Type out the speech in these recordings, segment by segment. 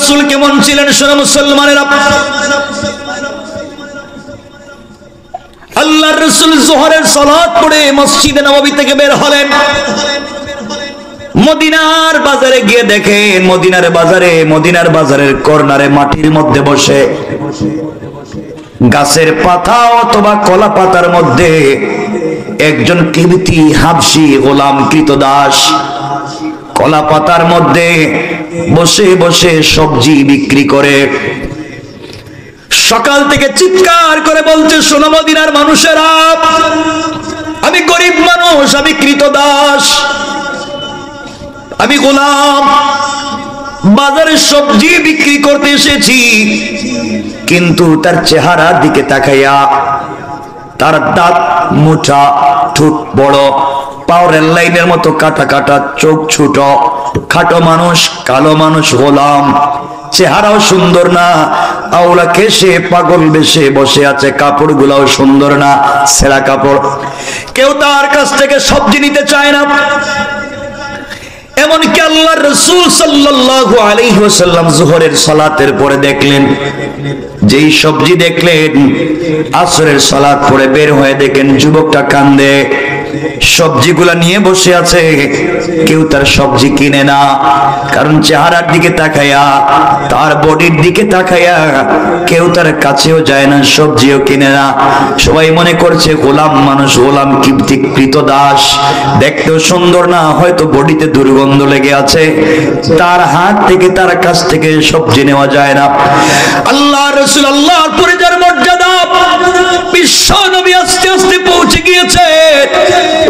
রাসূল কেমন ছিলেন শোনো মুসলমানেরা। আল্লাহর রাসূল যোহরের সালাত পড়ে মসজিদে নববী থেকে বের হলেন। মদিনার বাজারে গিয়ে দেখেন মদিনার বাজারের কর্নারে মাটির মধ্যে বসে গাছের পাতা অথবা কলা পাতার মধ্যে একজন কিবতি হাবশী গোলাম কৃতদাস কলা পাতার মধ্যে বসে বসে সবজি বিক্রি করে। সকাল থেকে চিৎকার করে বলছে, শোনো মদিনার মানুষেরা, আমি গরিব মানুষ, আমি কৃতদাস, আমি গোলাম, বাজারে সবজি বিক্রি করতে এসেছি। কিন্তু তার চেহারার দিকে তাকাইয়া, তার দাঁত মোটা, ঠোঁট বড়, পাও রেল লাইনের মতো কাটা কাটা, চোখ ছোট, খাটো মানুষ, কালো মানুষ, গোলাম, চেহারাও সুন্দর না, আওলা কেশে পাগল বেশে বসে আছে, কাপড় গুলাও সুন্দর না, ছেঁড়া কাপড়। কেউ তার কাছ থেকে সবজি নিতে চায় না। এমনকি আল্লাহর রাসূল সাল্লাল্লাহু আলাইহি ওয়াসাল্লাম যোহরের সালাতের পরে দেখলেন, যেই সবজি দেখলেন, আসরের সালাত পরে বের হয়ে দেখেন যুবকটা কান্দে, সবজিগুলা নিয়ে বসে আছে, কেউ তার সবজি কিনে না। কারণ চেহারার দিকে তাকাইয়া, তার বডির দিকে তাকাইয়া কেউ তার কাছেও যায় না, সবজিও কিনে না। সবাই মনে করছে গোলাম মানুষ, গোলাম কৃতদাস, দেখতেও সুন্দর না, হয়তো বডিতে দুর্গন্ধ লেগে আছে, তার হাত থেকে, তার কাছ থেকে সবজি নেওয়া যায় না। আল্লাহর রাসূল, আল্লাহর পরিচয়ের মর্যাদা বিশ্ব নবী আস্তে আস্তে পৌঁছে গিয়েছে।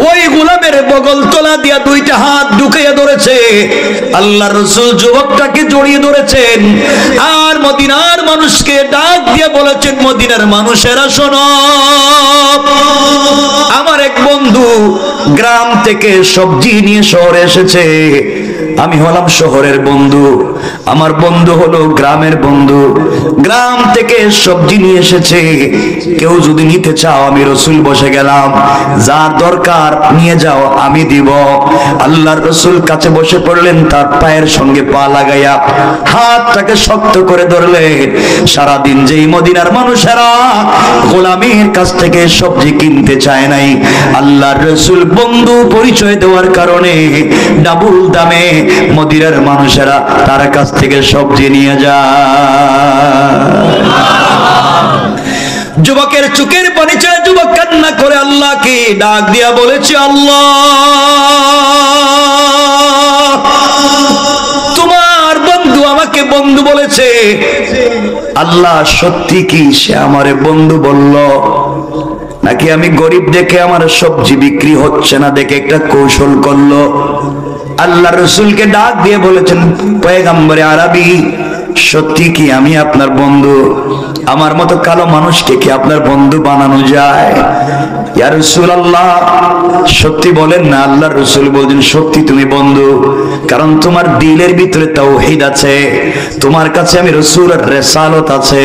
ওই গোলামের বগল তলা দিয়া দুইটা হাত ঢুকিয়ে ধরেছে। আল্লাহর রাসূল যুবকটাকে জড়িয়ে ধরেছেন আর মদিনার মানুষকে ডাক দিয়ে বলেছেন, মদিনার মানুষেরা শোনো, আমার এক বন্ধু গ্রাম থেকে সবজি নিয়ে শহরে এসেছে। আমি হলাম শহরের বন্ধু, আমার বন্ধু হলো গ্রামের বন্ধু, গ্রাম থেকে সবজি নিয়ে এসেছে। কেউ যদি নিতে চাও, আমি রাসূল বসে গেলাম, যা দরকার নিয়ে যাও, আমি দিব। আল্লাহর রাসূল কাছে বসে পড়লেন, তার পায়ের সঙ্গে পা লাগাইয়া হাতটাকে শক্ত করে ধরলেন। সারাদিন যেই মদিনার মানুষেরা গোলামের কাছ থেকে সবজি কিনতে চায় নাই, আল্লাহর রাসূল বন্ধু পরিচয় দেওয়ার কারণে ডাবল দামে মদিনার মানুষেরা তার কাছ থেকে সবজি নিয়ে যায়। যুবকের চোখের পানি ছেড়ে যুবক কান্না করে আল্লাহকে ডাক দিয়া বলেছে, আল্লাহ, তোমার বন্ধু আমাকে বন্ধু বলেছে। আল্লাহ, সত্যি কি সে আমারে বন্ধু বলল, নাকি আমি গরিব দেখে আমার সবজি বিক্রি হচ্ছে না দেখে একটা কৌশল করলো? আল্লাহ রাসূলকে ডাক দিয়ে বলেছেন, পয়গম্বরে আরবি, সত্যি কি আমি আপনার বন্ধু? আমার মতো কালো মানুষকে কি আপনার বন্ধু বানানো যায়? ইয়া রাসূলুল্লাহ, সত্যি বলেন না। আল্লাহর রাসূল বলেন, সত্যি তুমি বন্ধু, কারণ তোমার দিলের ভিতরে তাওহীদ আছে, তোমার কাছে আমি রাসূলের রিসালাত আছে,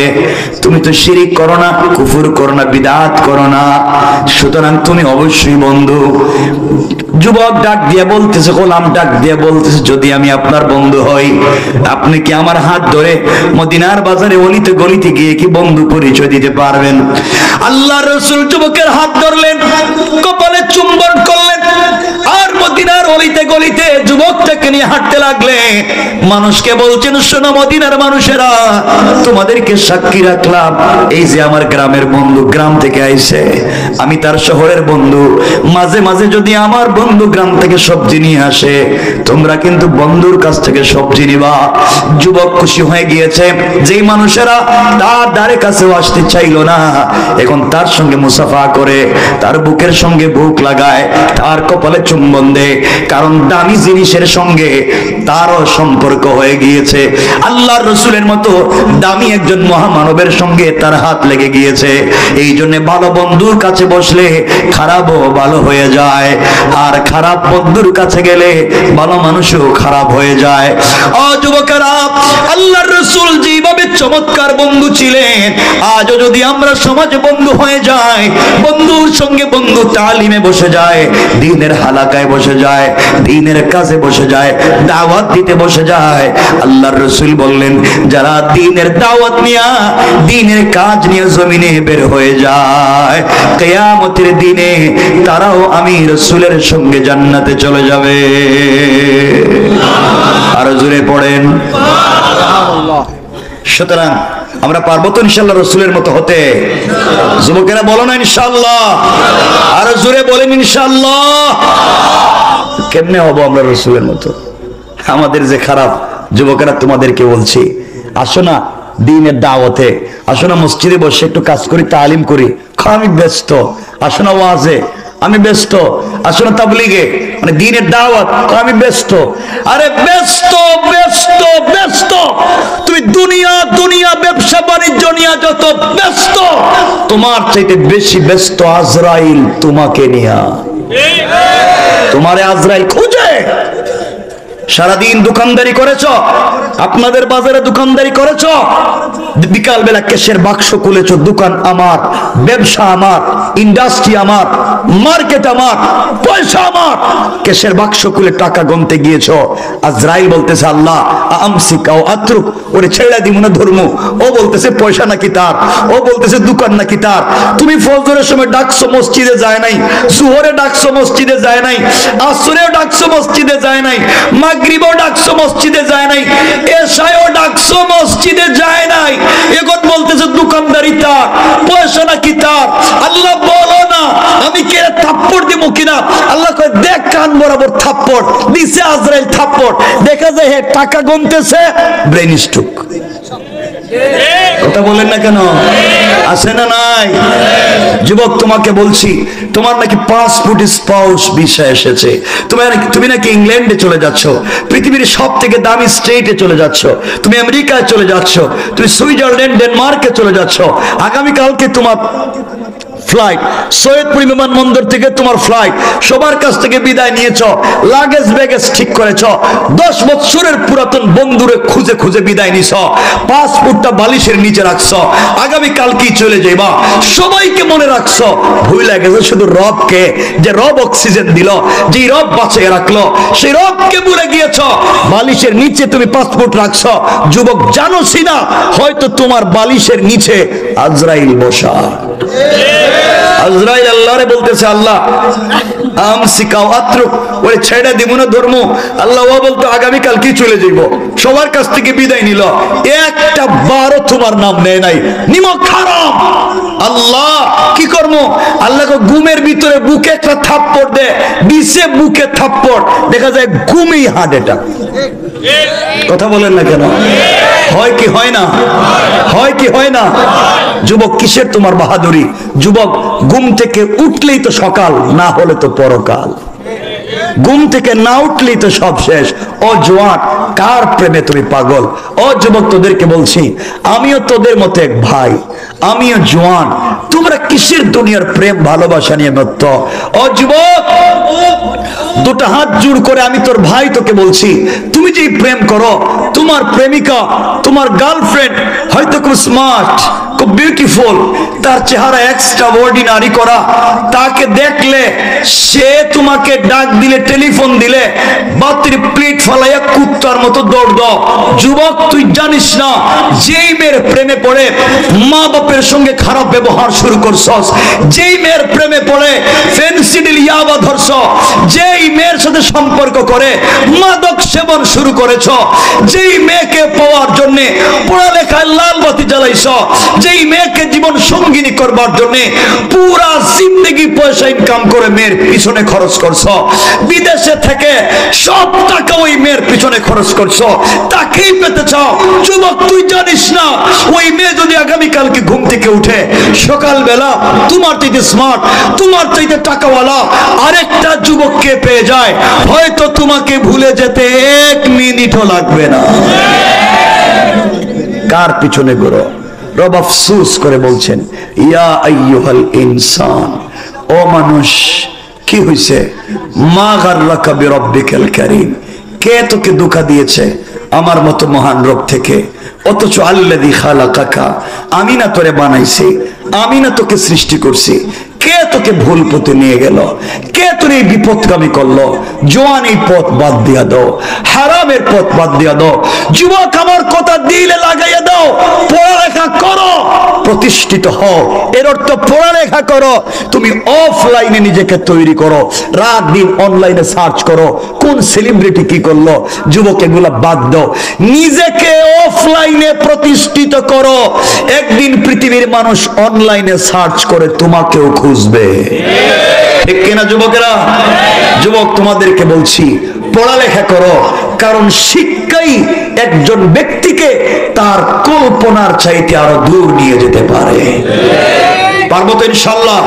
তুমি তো শিরক করো না, কুফর করো না, বিদআত করো না, সুতরাং তুমি অবশ্যই বন্ধু। যুবক ডাক দিয়ে বলতেছে, গোলাম ডাক দিয়ে বলতেছে, যদি আমি আপনার বন্ধু হই, আপনি কি আমার হাত ধরে মদিনার বাজারে অলিতে গলিতে গিয়ে কি বন্ধু পরিচয় দিতে পারবেন? আল্লাহর রাসূল যুবকের হাত ধরলেন, কপালে চুম্বন করলেন, আর মদিনার অলিতে গলিতে যুবকটাকে নিয়ে হাঁটতে লাগলেন। মানুষকে বলছেন, শোনো মদিনার মানুষেরা, তোমাদেরকে সাক্ষী রাখলাম, এই যে আমার গ্রামের বন্ধু গ্রাম থেকে আইছে, আমি তার শহরের বন্ধু। মাঝে মাঝে যদি আমার বন্ধু গ্রাম থেকে সবজি নিয়ে আসে, তোমরা কিন্তু বন্ধুর কাছ থেকে সবজি নিবা। যুবক খুশি হয়ে গিয়েছে। যেই মানুষেরা তার দ্বারে কাছেও আসতে চাইল না, এখন তার সঙ্গে মুসাফা করে, তার বুকের সঙ্গে বুক লাগায়, তার কপালে চুম্বন দেয়, কারণ দামি জিনিসের সঙ্গে তারও সম্পর্ক হয়ে গিয়েছে। আল্লাহর রাসূলের মতো দামি একজন মহামানবের সঙ্গে তার হাত লেগে গিয়েছে। এই জন্য ভালো বন্ধুর কাছে বসলে খারাপও ভালো হয়ে যায়, আর খারাপ বন্ধুর কাছে গেলে ভালো মানুষও খারাপ হয়ে যায়। ও যুবকেরা, আল্লাহ আল্লাহর রাসূল যেভাবে চমৎকার বন্ধু ছিলেন, আজও যদি আমরা সমাজে বন্ধু হয়ে যাই, বন্ধুর সঙ্গে বন্ধু তালিমে বসে যায়, দ্বীনের হালাকায় বসে যায়, দ্বীনের কাজে বসে যায়, দাওয়াত দিতে বসে যায়, আল্লাহর রাসূল বললেন যারা দ্বীনের দাওয়াত নিয়ে, দ্বীনের কাজ নিয়ে জমিনে বের হয়ে যায়, কিয়ামতের দিনে তারাও আমি রাসূলের সঙ্গে জান্নাতে চলে যাবে। আর জোরে পড়েন সুবহানাল্লাহ। সুতরাং আমরা পারবো তো ইনশাআল্লাহ রাসূলের মতো হতে? যুবকেরা বলো না ইনশাআল্লাহ? আর জোরে বলেন ইনশাআল্লাহ। কেমনে হবো আমরা রাসূলের মতো? আমাদের যে খারাপ। যুবকেরা তোমাদেরকে বলছি, আসো না দ্বীনের দাওয়াতে, আসো না মসজিদে বসে একটু কাজ করি, তালিম করি। আমি ব্যস্ত। আসো না ওয়াজে, আমি ব্যস্ত। আসো না তাবলীগে, মানে দ্বীনের দাওয়াত, আমি ব্যস্ত। আরে ব্যস্ত ব্যস্ত ব্যস্ত, তুমি দুনিয়া দুনিয়া ব্যবসা বাণিজ্য নিয়ে যত ব্যস্ত, তোমার চাইতে বেশি ব্যস্ত আজরাইল তোমাকে নিয়া। তোমারে আজরাইল খুঁজে। সারাদিন দোকানদারি করেছ, আপনাদের বাজারে দোকানদারি করেছ, বিকাল বেলা ক্যাশের বাক্স খুলেছ, দোকান আমার, ব্যবসা আমার, ইন্ডাস্ট্রি আমার, মার্কেট আমার, পয়সা আমার, ক্যাশের বাক্স খুলে টাকা গুনতে গিয়েছ। আজরাইল বলতেছে আল্লাহ আমসিকাও আত্রুক, ওরে ছেড়ে দিব না ধর্ম। ও বলতেছে পয়সা নাকি তার, ও বলতেছে দোকান নাকি তার। তুমি ফজরের সময় ডাকছো, মসজিদে যায় নাই, জোহরে ডাকছো, মসজিদে যায় নাই, আসরেও ডাকছো, মসজিদে যায় নাই, মাগরিবও ডাকছো, মসজিদে যায় নাই, এশায়ও ডাকছো, মসজিদে যায় নাই। এখন বলতেছে দোকানদারি তার, পয়সা নাকি তার। আল্লাহ বলো না আমি কে থাপ্পড় দিব কিনা? আল্লাহ কয় দেখ, কান বরাবর থাপ্পড় দিছে আজরাইল, থাপ্পড় দেখা যায় হে টাকা গুনতেছে, ব্রেন স্ট্রোক। কথা বলেন না কেন? আছে না নাই? যুবক তোমাকে বলছি, তোমার নাকি পাসপোর্ট স্পাউস ভিসা এসেছে, তুমি নাকি ইংল্যান্ডে চলে যাচ্ছ, পৃথিবীর সব থেকে দামি স্টেটে চলে যাচ্ছ, তুমি আমেরিকায় চলে যাচ্ছ, তুমি সুইজারল্যান্ড ডেনমার্কে চলে যাচ্ছ। আগামীকালকে তোমার ফ্লাইট, সৈয়দপুর বিমানবন্দর থেকে তোমার ফ্লাইট, সবার কাছ থেকে বিদায় নিয়েছ, লাগেজ ব্যাগেজ ঠিক করেছ, 10 বছরের পুরাতন বন্ধুরে খুঁজে খুঁজে বিদায় নিছ, পাসপোর্টটা বালিশের নিচে রাখছ, আগামীকাল কি চলে যাইবা। সবাইকে মনে রাখছ, ভুলে গেছে শুধু রবকে, যে রব অক্সিজেন দিল, যে রব বাঁচিয়ে রাখলো, সেই রবকে ভুলে গিয়েছ। বালিশের নিচে তুমি পাসপোর্ট রাখছ। যুবক জানোসি না, হয়তো তোমার বালিশের নিচে আজরাইল বসা। আজরাইল আল্লাহরে বলতেছে আল্লাহ আমসিকাও আত্রুক, ওরে ছেড়ে দিব না ধর্ম। আল্লাহ ও বলতো আগামীকাল কি চলে যাইব, সবার কাছ থেকে বিদায় নিল, একটা বারও তোমার নাম নেয় নাই, নিমক হারাম। আল্লাহ কি করবো? আল্লাহ ঘুমের ভিতরে বুকে একটা থাপ্পড় দে, দিছে বুকে থাপ্পড়, দেখা যায় ঘুমেই হার্ট অ্যাটাক। কথা বলেন না কেন? হয় কি হয় না? হয় কি হয় না? যুবক কিসের তোমার বাহাদুরি? যুবক ঘুম থেকে উঠলেই তো সকাল, না হলে তো পরকাল। ঘুম থেকে না উঠলেই তো সব শেষ। ও জোয়ান, কার প্রেমে তুমি পাগল? ও যুবক, তোদেরকে বলছি, আমিও তোদের মতো এক ভাই, আমিও জোয়ান, তোমরা কিসের দুনিয়ার প্রেম ভালোবাসা নিয়ে মত্ত? ও যুবক, দুটো হাত জোড় করে আমি তোর ভাই তোকে বলছি, তুমি যে প্রেম করো, তোমার প্রেমিকা, তোমার গার্লফ্রেন্ড হয়তো খুব স্মার্ট, খুব বিউটিফুল, তার চেহারা এক্সট্রা অর্ডিনারি করা, তাকে দেখলে সে তোমাকে ডাক দিলে, টেলিফোন দিলে বাতির প্লেট ফালাইয়া কুত্তার মতো দৌড় দাও। যুবক, তুই জানিস না, যেই মেয়ের প্রেমে পড়ে মা বাপের সঙ্গে খারাপ ব্যবহার শুরু করছস, যেই মেয়ের প্রেমে পড়ে ফেন্সিডিল ইয়াবা ধরছ, যেই মেয়ের সাথে সম্পর্ক করে মাদক সেবন শুরু করেছ, যেই মেয়েকে পাওয়ার জন্য পড়ালেখায় লাল বাতি জ্বালাইছ, যেই মেয়েকে জীবন সঙ্গিনী করবার জন্য পুরা জিন্দগি পয়সা ইনকাম করে মেয়ের পিছনে খরচ করছ, বিদেশে থেকে সব টাকা ওই মেয়ের পিছনে খরচ করছো, তাকেই পেতে চাও। যুবক, তুই জানিস না, ওই মেয়ে যদি আগামীকালকে ঘুম থেকে উঠে সকালবেলা তোমার চাইতে স্মার্ট, তোমার চাইতে টাকাওয়ালা আরেকটা যুবককে পেয়ে যায়, হয়তো তোমাকে ভুলে যেতে 1 মিনিটও লাগবে না। কার পিছনে ঘোরো? রব আফসোস করে বলছেন, ইয়া আইয়ুহাল ইনসান, ও মানুষ, কি হইছে? মা গাররাকা বিরব্বিকাল কারীম, কে তোকে ধোঁকা দিয়েছে? আমার মতো মহান রব থেকে, অথচ আল্লাযী খালাকাকা, আমি না তোরে বানাইছি, আমি না তোকে সৃষ্টি করছি, কে তোকে ভুল পথে নিয়ে গেল, কে তোর এই বিপদকামী করলো? জওয়ান এই পথ বাদ দিয়া দাও, হারামের পথ বাদ দিয়া দাও। যুবক আমার কথা দিলে লাগাইয়া দাও, পড়ালেখা করো, প্রতিষ্ঠিত হও। এর অর্থ পড়ালেখা করো, তুমি অফলাইনে নিজেকে তৈরি করো, রাত দিন অনলাইনে সার্চ করো কোন সেলিব্রিটি কি করলো। যুবক এগুলা বাদ দাও, নিজেকে অফলাইনে প্রতিষ্ঠিত করো। একদিন পৃথিবীর মানুষ অনলাইনে সার্চ করে তোমাকেও খুঁজবে, ঠিক কিনা যুবকেরা? যুবক তোমাদেরকে বলছি, পড়ালেখা করো, কারণ শিক্ষাই একজন ব্যক্তিকে তার কল্পনার চাইতে আরো দূর নিয়ে যেতে পারে। পারবো তো ইনশাআল্লাহ?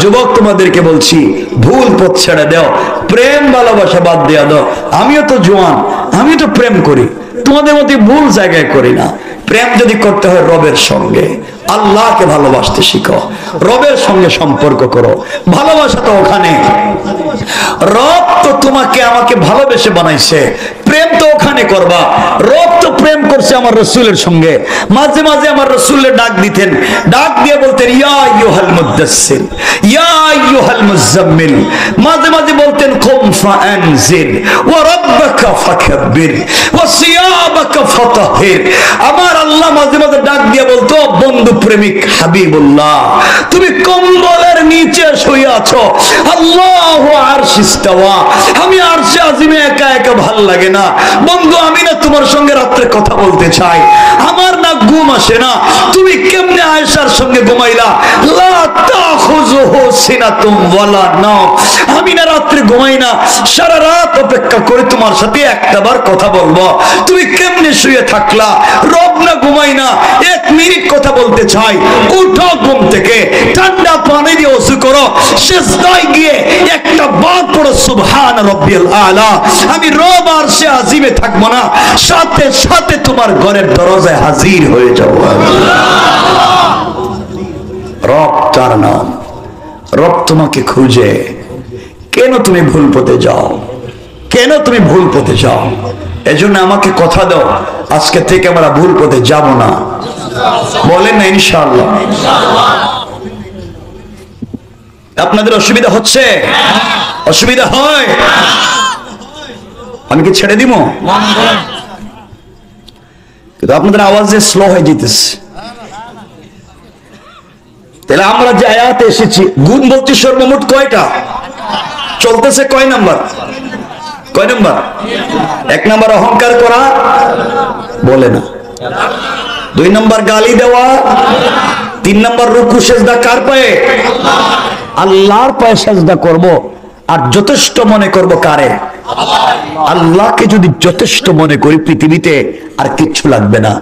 যুবক তোমাদেরকে বলছি, ভুল পথ ছেড়ে দাও, প্রেম ভালোবাসা বাদ দেয়া দাও। আমিও তো জওয়ান, আমি তো প্রেম করি, তোমাদের মধ্যে ভুল জায়গায় করি না। প্রেম যদি করতে হয় রবের সঙ্গে, আল্লাহকে ভালোবাসতে শিখো, রবের সঙ্গে সম্পর্ক করো। ভালোবাসা তো ওখানে, রব তো তোমাকে আমাকে ভালোবেসে বানাইছে, প্রেম তো ওখানে করবা। রব তো প্রেম করছে আমার রাসূলের সঙ্গে। মাঝে মাঝে আমার রাসূলের ডাক দিতেন, ডাক দিয়ে বলতেন ইয়া আইয়ুহাল মুদ্দাসসির, ইয়া আইয়ুহাল মুযাম্মিল। মাঝে মাঝে বলতেন কুম ফাআনজির ওয়া রাব্বাকা ফাকাব্বির ওয়া সিয়াবাকা ফাতাহির। আমার আল্লাহ মাঝে মাঝে ডাক দিয়ে বলতো, বন্ধু প্রেমিক হাবিবুল্লাহ, তুমি কম্বলের নিচে শুয়ে আছো, আল্লাহু আরশ ইস্তাওয়া, আমি আরশে আজিমে একা একা ভাল লাগে না। বন্ধু আমি না তোমার সঙ্গে রাত্রে কথা বলতে চাই, আমার না ঘুম আসে না, তুমি কেমনে আয়েশার সঙ্গে ঘুমাইলা? লা তাখুযুহু সিনাতুম ওয়ালা নাওম, আমি না রাত্রে ঘুমাই না, সারা রাত অপেক্ষা করে তোমার সাথে একটাবার কথা বলবো, তুমি কেমনে শুয়ে থাকলা? রব না ঘুমাই না, এক মিনিট কথা বলতে চাই। উঠো ঘুম থেকে, ঠান্ডা পানি দিয়ে ওযু করো, সিজদায় গিয়ে একটা বার পড়ো সুবহান রাব্বিয়াল আলা। আমি রব আরশে আজিমে থাকবো না, সাথে সাথে তোমার ঘরের দরজায় হাজির হয়ে যাও। রব তার নাম, রব তোমাকে খুঁজে। কেন তুমি ভুল পথে যাও? কেন তুমি ভুল পথে যাও? এজন্য আমাকে কথা দাও, আজকে থেকে আমরা ভুল পথে যাব না। বলেন না ইনশাআল্লাহ? আপনাদের অসুবিধা হচ্ছে? অসুবিধা হয়? আমি কি ছেড়ে দিব? কিন্তু আপনাদের আওয়াজ যে স্লো হয়ে যেতেছে। তাহলে আমরা যে আয়াতে এসেছি, গুণ বলতে সর্বমোট কয়টা? চলতেছে কয় নাম্বার? কয় নাম্বার? এক নাম্বার অহংকার করা, বলে না। দুই নাম্বার গালি দেওয়া। তিন নাম্বার রুকু সেজদা কার পায়ে? আল্লাহর পায়ে সেজদা করব। আর যথেষ্ট মনে করব কারে? আল্লাহকে যদি যথেষ্ট মনে করি, পৃথিবীতে আর কিচ্ছু লাগবে না।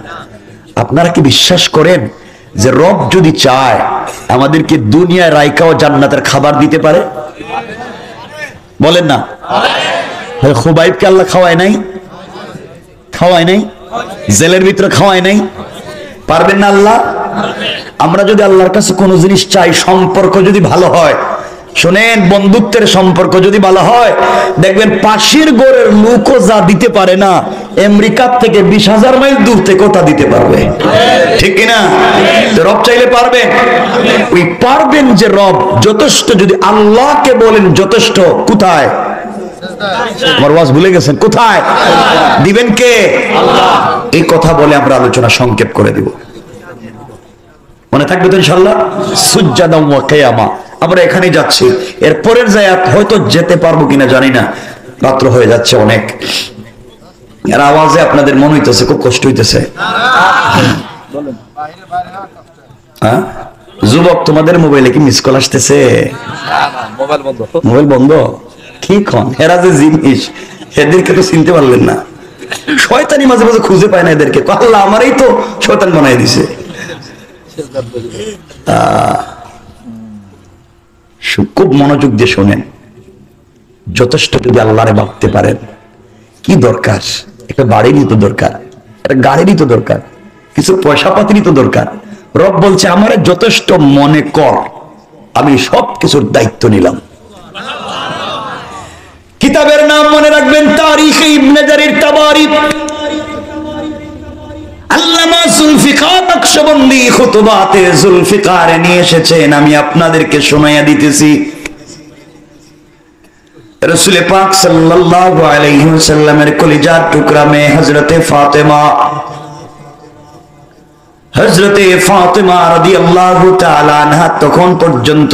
আপনারা কি বিশ্বাস করেন যে রব যদি চায় আমাদেরকে দুনিয়ায় রাইকা ও জান্নাতের খাবার দিতে পারে? বলেন না। খুবাইবকে আল্লাহ খাওয়ায় নাই? খাওয়ায় নাই? জেলের ভিতরে খাওয়ায় নাই? পারবেন না আল্লাহ? আমরা যদি আল্লাহর কাছে কোনো জিনিস চাই, সম্পর্ক যদি ভালো হয়, শোনেন, বন্ধুত্বের সম্পর্ক যদি ভালো হয়, দেখবেন পাশের ঘরের লোকও যা দিতে পারে না, আমেরিকা থেকে 20,000 মাইল দূর থেকে তা দিতে পারবে, ঠিক কিনা? রব চাইলে পারবেন। ওই পারবেন যে রব যথেষ্ট, যদি আল্লাহকে বলেন যথেষ্ট, কোথায়? আমার ওয়াজ ভুলে গেছেন, কোথায় দিবেন? কে? আল্লাহ। এই কথা বলে আমরা আলোচনা সংক্ষেপ করে দিব, মনে থাকবে তো ইনশাআল্লাহ? সুজ্জাদা ওয়া কিয়ামা, আমরা এখানে যাচ্ছি। এর পরের জায়গা হয়তো যেতে পারবো কিনা জানি না, রাত্র হয়ে যাচ্ছে অনেক। এর আওয়াজে আপনাদের মনে হইতেছে খুব কষ্ট হইতেছে। হ্যাঁ যুবক, তোমাদের মোবাইলে কি মিস কল আসতেছে? মোবাইল বন্ধ? কি কন? এরা যে জিনিস, এদেরকে তো চিনতে পারলেন না। শয়তানি মাঝে মাঝে খুঁজে পায় না এদেরকে, আল্লাহ আমারই তো শয়তান বানাই দিছে। খুব মনোযোগ দিয়ে শোনেন, যথেষ্ট যদি আল্লাহরে ভাবতে পারেন, কি দরকার? একটা বাড়িরই তো দরকার, একটা গাড়িরই তো দরকার, কিছু পয়সা পাতিরই তো দরকার। রব বলছে আমারে যথেষ্ট মনে কর, আমি সব কিছুর দায়িত্ব নিলাম। কিতাবের নাম মনে রাখবেন, তারিখে ইবনে জারির তাবারি। জুলফিকার নকশবন্দি খুতবাতে জুলফিকারে নিয়ে এসেছেন, আমি আপনাদেরকে শোনাইয়া দিতেছি। রাসূল পাক সাল্লাল্লাহু আলাইহি ওয়াসাল্লামের কলিজার টুকরা মেয়ে হযরতে ফাতেমা, হযরতে ফাতেমা রাদিয়াল্লাহু তাআলা আনহা তখন পর্যন্ত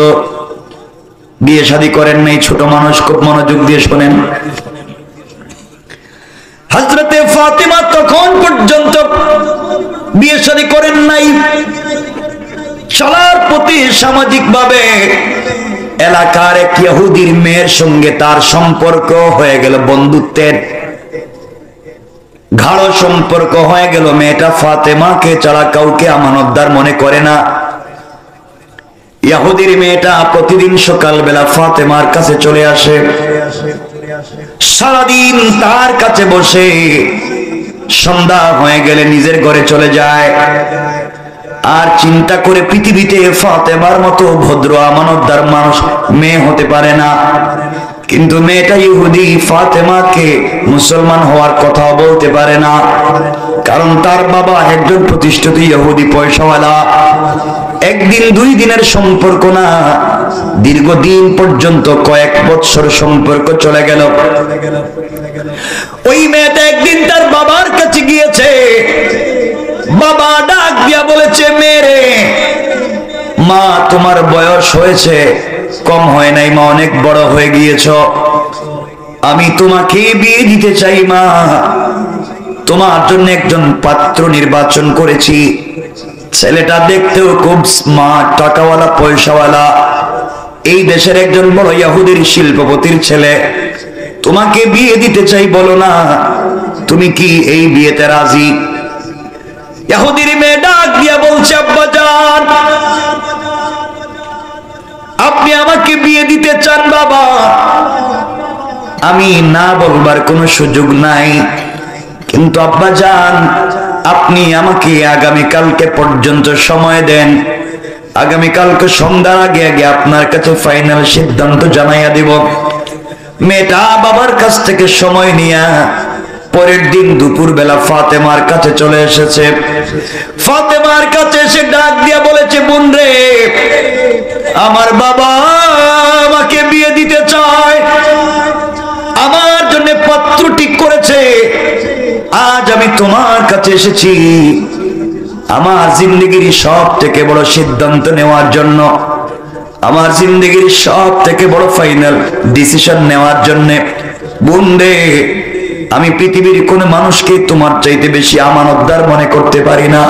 বিয়ে শাদী করেন নাই। ছোট মানুষ, খুব মনোযোগ দিয়ে শোনেন। হযরতে ফাতেমা তখন পর্যন্ত বিয়ে শাদী করেন নাই। চলার প্রতি সামাজিক ভাবে এলাকার এক ইহুদির মেয়ের সঙ্গে তার সম্পর্ক হয়ে গেল, বন্ধুত্বের গাঢ় সম্পর্ক হয়ে গেল। মেয়েটা ফাতেমাকে ছাড়া কাউকে আমানতদার মনে করে না। ইহুদির মেয়েটা প্রতিদিন সকালবেলা ফাতেমার কাছে চলে আসে, সারাদিন তার কাছে বসে, সন্ধ্যা হয়ে গেলে নিজের ঘরে চলে যায়। আর চিন্তা করে পৃথিবীতে ফাতেমার মতো ভদ্র আমানতদার মানুষ মেয়ে হতে পারে না। কিন্তু মেয়েটা ইহুদি, ফাতেমাকে মুসলমান হওয়ার কথা বলতে পারে না, কারণ তার বাবা একজন প্রতিষ্ঠিত ইহুদি পয়সাওয়ালা। একদিন দুই দিনের সম্পর্ক না, দীর্ঘদিন পর্যন্ত কয়েক বছর সম্পর্ক চলে গেল। ওই মেয়েটা একদিন তার বাবার কাছে গিয়েছে। বাবা ডাক দিয়া বলেছে, মেরে মা, তোমার বয়স হয়েছে, কম হয় নাই মা, অনেক বড় হয়ে গিয়েছ। আমি তোমাকে বিয়ে দিতে চাই মা। তোমার জন্য একজন পাত্র নির্বাচন করেছি। ছেলেটা দেখতেও খুব স্মার্ট, টাকাওয়ালা, পয়সাওয়ালা, এই দেশের একজন বড় ইহুদির শিল্পপতির ছেলে। তোমাকে বিয়ে দিতে চাই, বলো না তুমি কি এই বিয়েতে রাজি? ইহুদির মেয়ে ডাক দিয়া বলছে, আব্বাজান, আপনি আমাকে বিয়ে দিতে চান বাবা? আমি না বলবার কোনো সুযোগ নাই, কিন্তু আব্বাজান আপনি আমাকে আগামীকালকে পর্যন্ত সময় দেন। আগামীকালকে সন্ধ্যার আগে আগে আপনার কাছে ফাইনাল সিদ্ধান্ত জানাইয়া দিব। মেয়েটা বাবার কাছ থেকে সময় নিয়া পরের দিন দুপুর বেলা ফাতেমার কাছে চলে এসেছে। ফাতেমার কাছে এসে ডাক দিয়া বলেছে, বোন রে, আমার বাবা আমাকে বিয়ে দিতে চায়, আমার জন্য পাত্র ঠিক করেছে। আজ আমি তোমার কাছে এসেছি আমার জিন্দগির সব থেকে বড় সিদ্ধান্ত নেওয়ার জন্য, আমার জিন্দগির সব থেকে বড় ফাইনাল ডিসিশন নেওয়ার জন্য। বোন রে, আমি পৃথিবীর কোন মানুষকে তোমার চাইতে বেশি আমানতদার মনে করতে পারি না,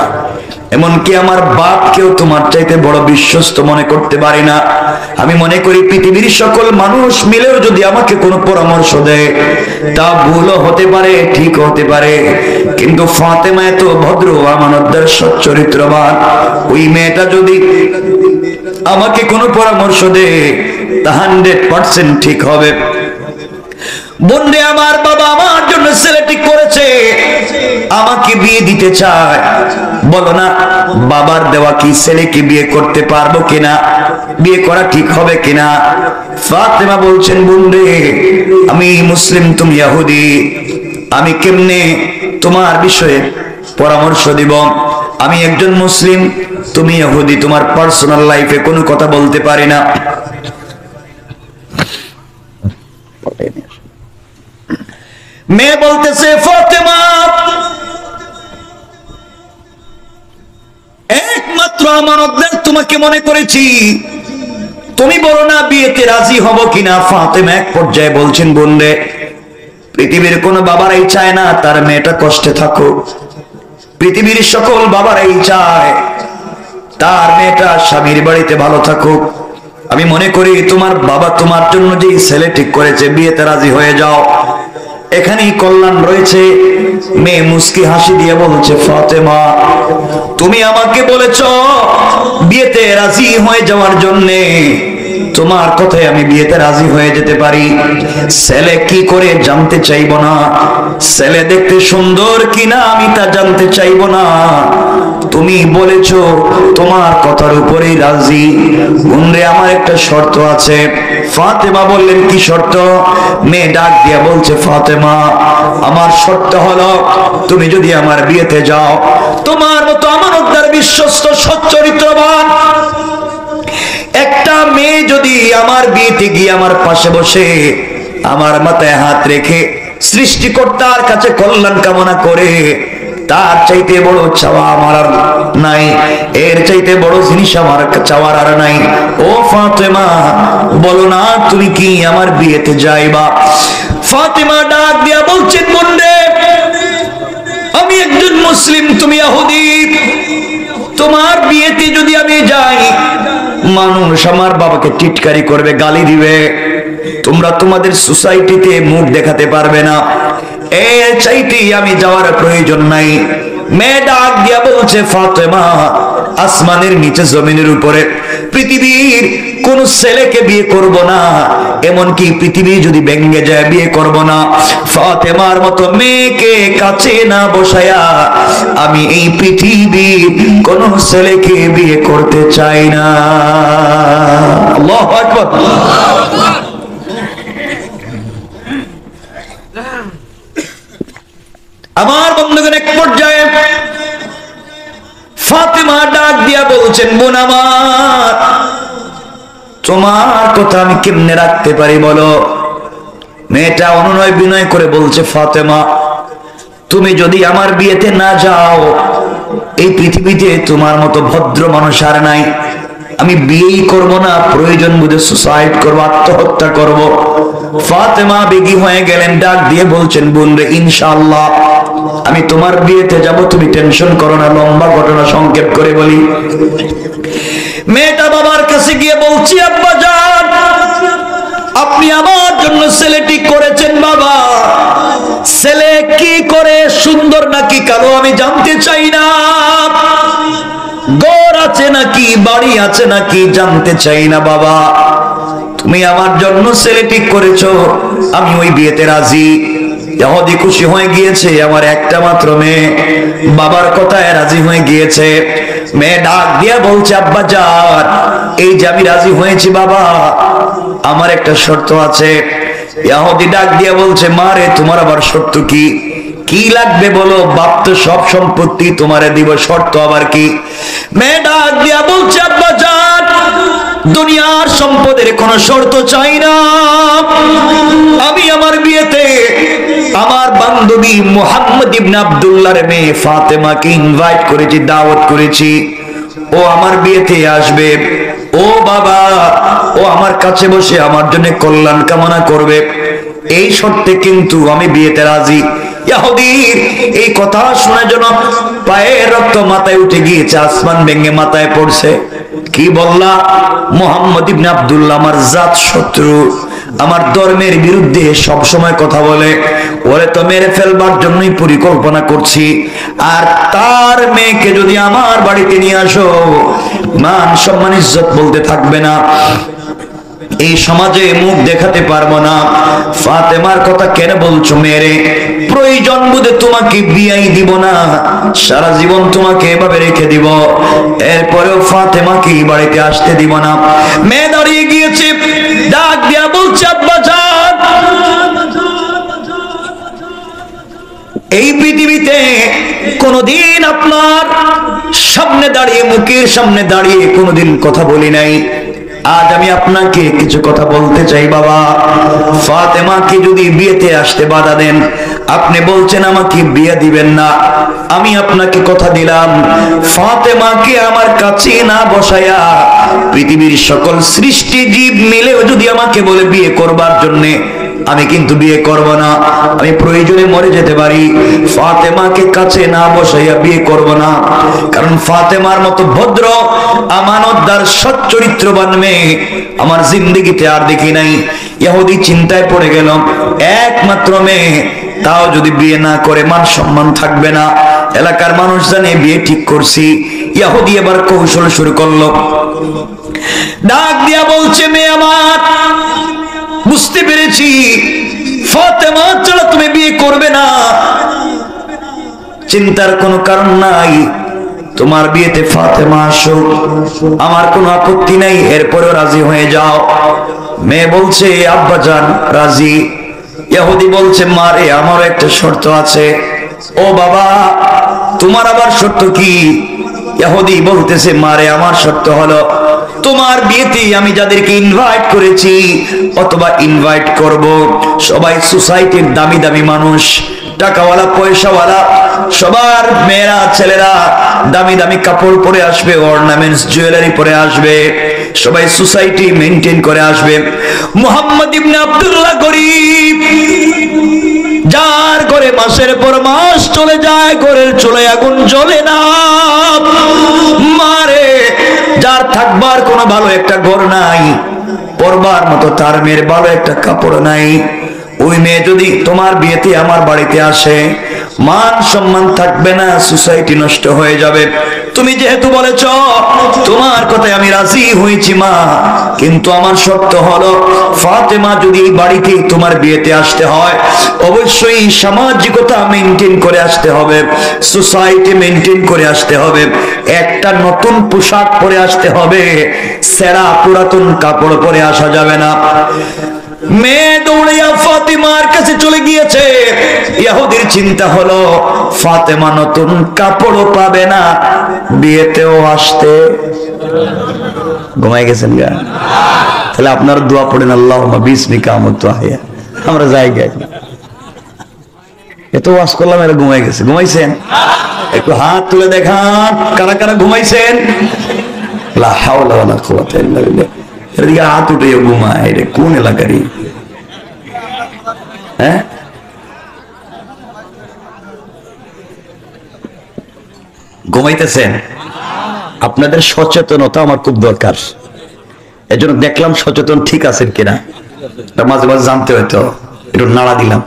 এমনকি আমার বাপকেও তোমার চাইতে বড় বিশ্বস্ত মনে করতে পারি না। আমি মনে করি পৃথিবীর সকল মানুষ মিলেও যদি আমাকে কোনো পরামর্শ দেয়, তা ভুলও হতে পারে, ঠিক হতে পারে, কিন্তু ফাতেমা এত ভদ্র, আমানতদার, সচ্চরিত্রবান, ওই মেয়েটা যদি আমাকে কোনো পরামর্শ দেয় তা 100% ঠিক হবে। বন্ধে, আমার বাবা আমার জন্য ছেলে ঠিক করেছে, আমাকে বিয়ে দিতে চায়, বলো না বাবার দেওয়া কি ছেলেকে বিয়ে করতে পারবো কিনা, বিয়ে করা ঠিক হবে কিনা? ফাতেমা বলছেন, বন্ধে আমি মুসলিম, তুমি ইহুদি, আমি কেমনে তোমার বিষয়ে পরামর্শ দিব? আমি একজন মুসলিম, তুমি ইহুদি, তোমার পার্সোনাল লাইফে কোনো কথা বলতে পারি না। মেয়ে বলতেছে, ফাতেমা, একমাত্র আমানতদার তোমাকে মনে করেছি, তুমি বলো না বিয়েতে রাজি হব কিনা? ফাতেমা এক পর্যায়ে বলছেন, বোনরে, পৃথিবীর কোন বাবারাই চায় না তার মেয়েটা কষ্টে থাকুক, পৃথিবীর সকল বাবারাই চায় তার মেয়েটা স্বামীর বাড়িতে ভালো থাকুক। আমি মনে করি তোমার বাবা তোমার জন্য যে ছেলে ঠিক করেছে, বিয়েতে রাজি হয়ে যাও, এখানেই কল্যাণ রয়েছে। মেয়ে মুস্কি হাসি দিয়ে বলছে, ফাতেমা, তুমি আমাকে বলেছ বিয়েতে রাজি হয়ে যাওয়ার জন্যে, তোমার কথায় আমি বিয়েতে রাজি হয়ে যেতে পারি। ছেলে কি করে জানতে চাইবো না, ছেলে দেখতে সুন্দর কিনা আমি তা জানতে চাইবো না, তুমি বলেছো তোমার কথার উপরেই রাজি। বন্ধে, আমার একটা শর্ত আছে। ফাতেমা বললেন, কি শর্ত? মেয়ে ডাক দিয়া বলছে, ফাতেমা, আমার শর্ত হলো তুমি যদি আমার বিয়েতে যাও, তোমার মতো আমার বিশ্বস্ত সচ্চরিত্রবান একটা মেয়ে যদি আমার বিয়েতে গিয়ে আমার পাশে বসে আমার মাথায় হাত রেখে সৃষ্টিকর্তার কাছে কল্যাণ কামনা করে, তার চাইতে বড় চাওয়া আমার আর নাই, এর চাইতে বড় জিনিস আমার চাওয়ার আর নাই। ও ফাতেমা, বলো না তুমি কি আমার বিয়েতে যাইবা? ফাতেমা ডাক দিয়া বলছেন, বোন রে, আমি একজন মুসলিম, তুমি ইহুদি, তোমার বিয়েতে যদি আমি যাই মানুষ আমার বাবাকে টিটকারি করবে, গালি দিবে, তোমরা তোমাদের সোসাইটিতে মুখ দেখাতে পারবে না, এর চাইতে আমি যাওয়ার প্রয়োজন নাই। মেয়ে ডাক দিয়া বলছে, ফাতেমা, আসমানের নিচে জমিনের উপরে পৃথিবীর কোন ছেলেকে বিয়ে করব না, এমনকি পৃথিবী যদি ভেঙে যায় বিয়ে করব না। ফাতেমার মতো মেয়েকে কাছে না বসায়া আমি এই পৃথিবীর কোন ছেলেকে বিয়ে করতে চাই না। আল্লাহু আকবার। আমার বন্ধুগণ, এক পর্যায়ে ফাতেমা ডাক দিয়া বলছেন, বোন আমার, তোমার কথা আমি কেমনে রাখতে পারি বলো? মেয়েটা অনুনয় বিনয় করে বলছে, ফাতেমা, তুমি যদি আমার বিয়েতে না যাও এই পৃথিবীতে তোমার মতো ভদ্র মানুষ আর নাই, আমি বিয়েই করব না, প্রয়োজন বুঝে সুসাইড করবো, আত্মহত্যা করব। ফাতেমা বেগী হয়ে গেলেন, ডাক দিয়ে বলছেন, বোন রে, ইনশাআল্লাহ আমি তোমার বিয়েতে যাব, তুমি টেনশন করো না। লম্বা ঘটনা সংক্ষেপ করে বলি, মেয়েটা বাবার কাছে গিয়ে বলছি, আব্বা জান, আপনি আমার জন্য ছেলে ঠিক করেছেন বাবা, ছেলে কি করে, সুন্দর নাকি কালো আমি জানতে চাই না, ঘর আছে নাকি বাড়ি আছে নাকি জানতে চাই না বাবা, তুমি আমার জন্য ছেলে ঠিক করেছো, আমি ওই বিয়েতে রাজি। ইহুদি খুশি হয়ে গিয়েছে, আমার একটা মাত্র মেয়ে, বাবার কথায় রাজি হয়ে গিয়েছে। মেয়ে ডাক দিয়া বলছে, আব্বা জান, এই যে আমি রাজি হয়েছি বাবা, আমার একটা শর্ত আছে। ইহুদি ডাক দিয়া বলছে, মা রে, তোমার আবার শর্ত কি? কি লাগবে বলো? বাপ তো সব সম্পত্তি তোমারে দিব, শর্ত আবার কি? মেয়ে ডাক দিয়া বলছে, আব্বা জান, দুনিয়ার সম্পদের কোনো শর্ত চাই না, আমি আমার বিয়েতে আমার বান্ধবী মুহাম্মদ ইবনে আব্দুল্লাহর মেয়ে ফাতেমাকে ইনভাইট করেছি, দাওয়াত করেছি, ও আমার বিয়েতে আসবে। ও বাবা, ও আমার কাছে বসে আমার জন্য কল্যাণ কামনা করবে, এই শর্তে কিন্তু আমি বিয়েতে রাজি। ইহুদির এই কথা শুনে যেন পায়ের রক্ত মাথায় উঠে গিয়েছে, আসমান ভেঙে মাথায় পড়ছে। কি বললা? মুহাম্মদ ইবনে আব্দুল্লাহ আমার জাত শত্রু, আমার ধর্মের বিরুদ্ধে সব সময় কথা বলে, ওরে তো মেরে ফেলবার জন্যই পরিকল্পনা করছি, আর তার মেয়েকে যদি আমার বাড়িতে নিয়ে আসো মান সম্মান ইজ্জত বলতে থাকবে না, এই সমাজে মুখ দেখাতে পারবো না। ফাতেমার কথা কেন বলছো মেরে? প্রয়োজন বুঝে তোমাকে বিয়াই দিব না, সারা জীবন তোমাকে এভাবে রেখে দিব, এরপরেও ফাতেমাকে বাড়িতে আসতে দিব না। মেয়ে দাঁড়িয়ে গিয়েছে, ডাক দিয়া বলছে, আব্বা জান, এই পৃথিবীতে কোনদিন আপনার সামনে দাঁড়িয়ে, মুখের সামনে দাঁড়িয়ে কোনদিন কথা বলি নাই, আজ আমি আপনাকে কিছু কথা বলতে চাই বাবা। ফাতেমাকে যদি বিয়েতে আসতে বাধা দেন, আপনি বলছেন আমাকে বিয়ে দিবেন না, আমি আপনাকে কথা দিলাম, ফাতেমাকে আমার কাছে না বসায়া পৃথিবীর সকল সৃষ্টি জীব মিলেও যদি আমাকে বলে বিয়ে করবার জন্যে, আমি কিন্তু বিয়ে করব না, আমি প্রয়োজনে মরে যেতে পারি, ফাতেমাকে কাছে না বসাইয়া বিয়ে করব না। কারণ ফাতেমার মতো ভদ্র, আমানতদার, সচ্চরিত্রবান মেয়ে আমার জিন্দেগিতে আর দেখি নাই। ইহুদি চিন্তায় পড়ে গেল, একমাত্র মেয়ে, তাও যদি বিয়ে না করে মান সম্মান থাকবে না, এলাকার মানুষ জানে বিয়ে ঠিক করছি। ইহুদি এবার কৌশল শুরু করলো, ডাক দিয়া বলছে, মেয়ে আমার, বুঝতে পেরেছি ফাতেমা ছাড়া তুমি বিয়ে করবে না, চিন্তার কোনো কারণ নাই, তোমার বিয়েতে ফাতেমা আসুক, আমার কোনো আপত্তি নাই, এরপরেও রাজি হয়ে যাও। মেয়ে বলছে, আব্বা জান রাজি। ইহুদি বলছে, মারে, আমারও একটা শর্ত আছে। ও বাবা, তোমার আবার শর্ত কি? ইহুদি বলতেছে, মারে আমার শর্ত হলো তোমার বিয়েতে আমি যাদেরকে ইনভাইট করেছি অথবা ইনভাইট করব, সবাই সোসাইটির দামি দামি মানুষ, টাকাওয়ালা পয়সাওয়ালা, সবার মেয়েরা ছেলেরা দামি দামি কাপড় পরে আসবে, অর্নামেন্টস জুয়েলারি পরে আসবে, সবাই সোসাইটি মেইনটেইন করে আসবে। মুহাম্মদ ইবনে আব্দুল্লাহ গরীব, যার ঘরে মাসের পর মাস চলে যায়, ঘরের চলে আগুন জ্বলে না, মারে যার থাকবার কোনো ভালো একটা ঘর নাই, পরবার মতো তার মেয়ের ভালো একটা কাপড় নাই, ওই মেয়ে যদি তোমার বিয়েতে আমার বাড়িতে আসে, মান সম্মান থাকবে না, সোসাইটি নষ্ট হয়ে যাবে। তুমি যেহেতু বলেছ তোমার কথায় আমি রাজি হয়েছি মা, কিন্তু আমার শর্ত হলো ফাতেমা যদি বাড়িতে তোমার বিয়েতে আসতে হয় অবশ্যই সামাজিকতা মেইনটেইন করে আসতে হবে, সোসাইটি মেইনটেইন করে আসতে হবে, একটা নতুন পোশাক পরে আসতে হবে, ছেঁড়া পুরাতন কাপড় পরে আসা যাবে না। মেয়ে দৌড়িয়া ফাতেমার কাছে চলে গিয়েছে। ইহুদির চিন্তা হলো ফাতেমা নতুন কাপড়ও পাবে না, বিয়েতেও আসতে ঘুমাই গেছেন গা। তাহলে আপনারা দোয়া পড়েন, আল্লাহুম্মা বিসমিকা আমুতু আহইয়া। আমরা জায়গায় এত ওয়াজ করলাম, এরা ঘুমাই গেছে। ঘুমাইছেন? একটু হাত তুলে দেখান কারা কারা ঘুমাইছেন। লা হাওলা ওয়ালা কুওয়াতা ইল্লা বিল্লাহ। এদিকে হাত উঠে ঘুমায়, এটা কোন এলাকারই? হ্যাঁ, ঘুমাইতেছেন? আপনাদের সচেতনতা আমার খুব দরকার, এজন্য দেখলাম সচেতন ঠিক আছেন কিনা, মাঝে মাঝে জানতে হয়তো একটু নাড়া দিলাম,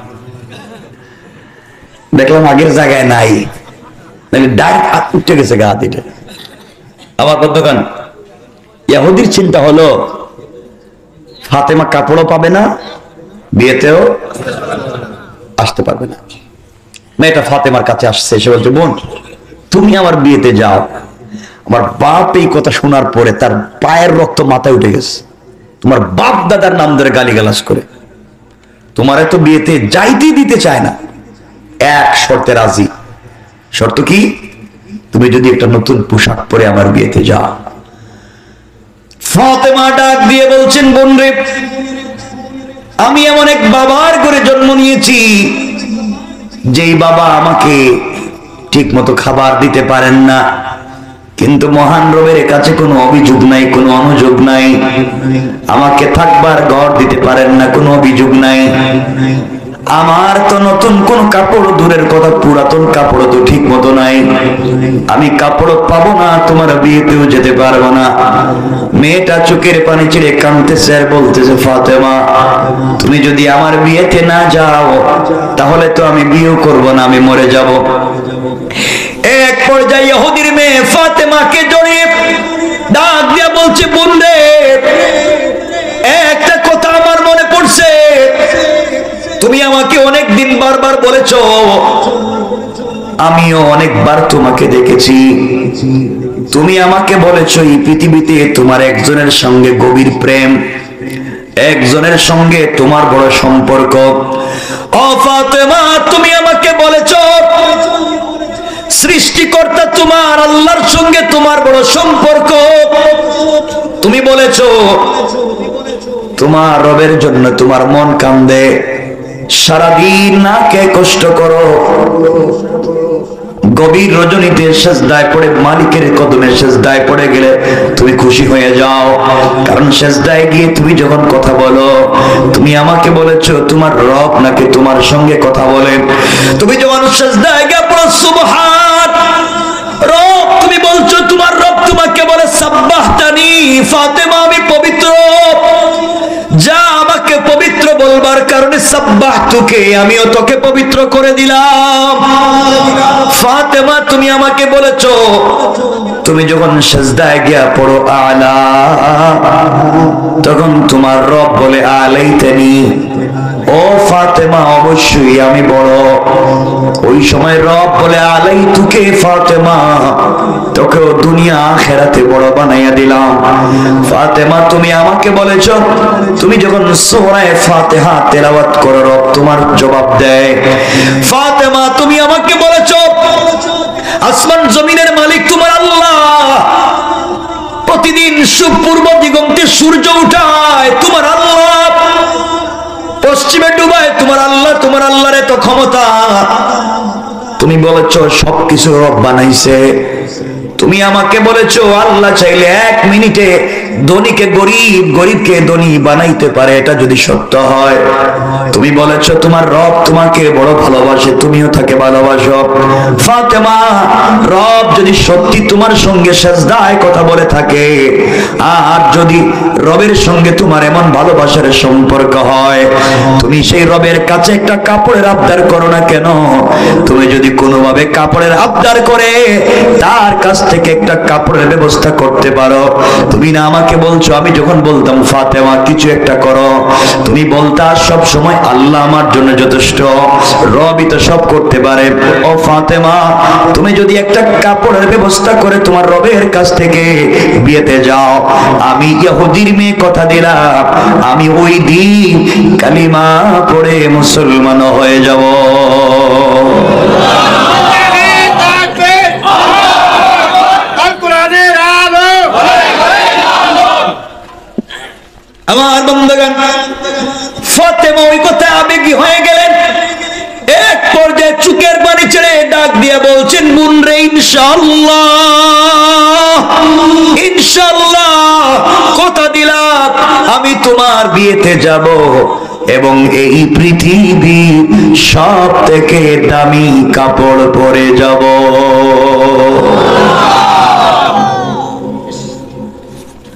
দেখলাম আগের জায়গায় নাই, ডাইরেক্ট হাত উঠে গেছে গা দিতে। আবার দোকান ইহুদির চিন্তা হলো ফাতেমা কাপড়ও পাবে না, বিয়েতেও আসতে পারবে না। মেয়েটা ফাতেমার কাছে আসছে, সে বলছে, বোন তুমি আমার বিয়েতে যাও। আমার বাপ এই কথা শোনার পরে তার পায়ের রক্ত মাথায় উঠে গেছে। তোমার বাপ দাদার নাম ধরে গালিগালাজ করে, তোমার এত বিয়েতে যাইতেই দিতে চায় না। এক শর্তে রাজি। শর্ত কি? তুমি যদি একটা নতুন পোশাক পরে আমার বিয়েতে যাও। ফাতেমা ডাক দিয়ে বলছেন, বোন রে, আমি এমন এক বাবার ঘরে জন্ম নিয়েছি যেই বাবা আমাকে ঠিক মতো খাবার দিতে পারেন না, কিন্তু মহান রবের কাছে কোনো অভিযোগ নাই, কোনো অনুযোগ নাই, আমাকে থাকবার ঘর দিতে পারেন না, কোনো অভিযোগ নাই। আমার তো নতুন কোন কাপড় দূরের কথা, পুরাতন কাপড় তো ঠিক মতো নাই, আমি কাপড় পাবো না, তোমার বিয়েতেও যেতে পারবো না। মেয়েটা চোখের পানি ছেড়ে কাঁদতেছে আর বলতেছে, ফাতেমা তুমি যদি আমার বিয়েতে না যাও তাহলে তো আমি বিয়েও করবো না, আমি মরে যাব। এক পর্যায়ে ইহুদির মেয়ে ফাতেমাকে জড়িয়ে ডাক দিয়া বলছে, বোন রে, একটা কথা আমার মনে পড়ছে, তুমি আমাকে অনেক দিন বারবার বলেছো, আমিও অনেকবার তোমাকে দেখেছি, তুমি আমাকে বলেছো এই পৃথিবীতে তোমার একজনের সঙ্গে গভীর প্রেম, একজনের সঙ্গে তোমার বড় সম্পর্ক। ও ফাতেমা, তুমি আমাকে বলেছো সৃষ্টিকর্তা তোমার আল্লাহর সঙ্গে তোমার বড় সম্পর্ক, তুমি বলেছো তোমার রবের জন্য তোমার মন কান্দে, সারাদিন না কে কষ্ট করো, গভীর রজনীতে সেজদায় পড়ে মালিকের কদমে সেজদায় পড়ে গেলে তুমি খুশি হয়ে যাও, কারণ সেজদায় গিয়ে তুমি যখন কথা বলো, তুমি আমাকে বলেছো তোমার রব নাকি তোমার সঙ্গে কথা বলে, তুমি যখন সেজদায় গিয়ে পড়ো সুবহান রব, তুমি বলছো তোমার রব তোমাকে বলে সাব্বাহতানি, ফাতেমা আমি পবিত্র, যা আমাকে পবিত্র বলবার কারণে সাব্বাহতুকে, আমিও তোকে পবিত্র করে দিলাম। ফাতেমা তুমি আমাকে বলেছো তুমি যখন সিজদায় গিয়া পড়ো আলা, তখন তোমার রব বলে আলাইতানি, ও ফাতেমা অবশ্যই আমি বড়। ওই সময় রব বলে আলাইতুকে ফাতেমা, তোকেও দুনিয়া আখিরাতে বড় বানাইয়া দিলাম। ফাতেমা তুমি আমাকে বলেছো তুমি যখন সূরা ফাতিহা তেলাওয়াত করো রব তোমার জবাব দেয়। ফাতেমা তুমি আমাকে বলেছো আসমান জমিনের মালিক তোমার আল্লাহ, ক্ষমতা। তুমি বলেছো সবকিছু রব বানাইছে, তুমি আমাকে বলেছো আল্লাহ চাইলে 1 মিনিটে ধনীকে গরিব, গরিবকে ধনী বানাইতে পারে। এটা যদি সত্য হয়, তুমি বলেছো তোমার রব তোমাকে বড় ভালোবাসে, তুমিও তাকে ভালোবাসো। ফাতেমা, রব যদি সত্যি তোমার সঙ্গে সেজদায় কথা বলে থাকে, আর যদি রবের সঙ্গে তোমার এমন ভালোবাসার সম্পর্ক হয়, তুমি সেই রবের কাছে একটা কাপড়ের আবদার করো না কেন? তুমি যদি কোনোভাবে কাপড়ের আবদার করে তার কাছ থেকে একটা কাপড়ের ব্যবস্থা করতে পারো, তুমি না আমাকে বলছো আমি যখন বলতাম ফাতেমা কিছু একটা করো, তুমি বলতা সব সময় আল্লাহ আমার জন্য যথেষ্ট, রবই তো সব করতে পারে। ও ফাতেমা, তুমি যদি একটা কাপড়ের ব্যবস্থা করে তোমার রবের কাছ থেকে বিয়েতে যাও, আমি ইহুদির মেয়ে কথা দিলাম, আমি ওই দিন কালিমা পড়ে মুসলমান হয়ে যাব। আমার বন্ধুগণ, ফাতেমা ওই কথা আবেগী হয়ে গেলেন। এক পর্যায়ে চোখের পানি ছেড়ে ডাক দিয়ে বলছেন, বোন রে, ইনশাআল্লাহ, ইনশাআল্লাহ কথা দিলাম আমি তোমার বিয়েতে যাব এবং এই পৃথিবীর সব থেকে দামি কাপড় পরে যাব।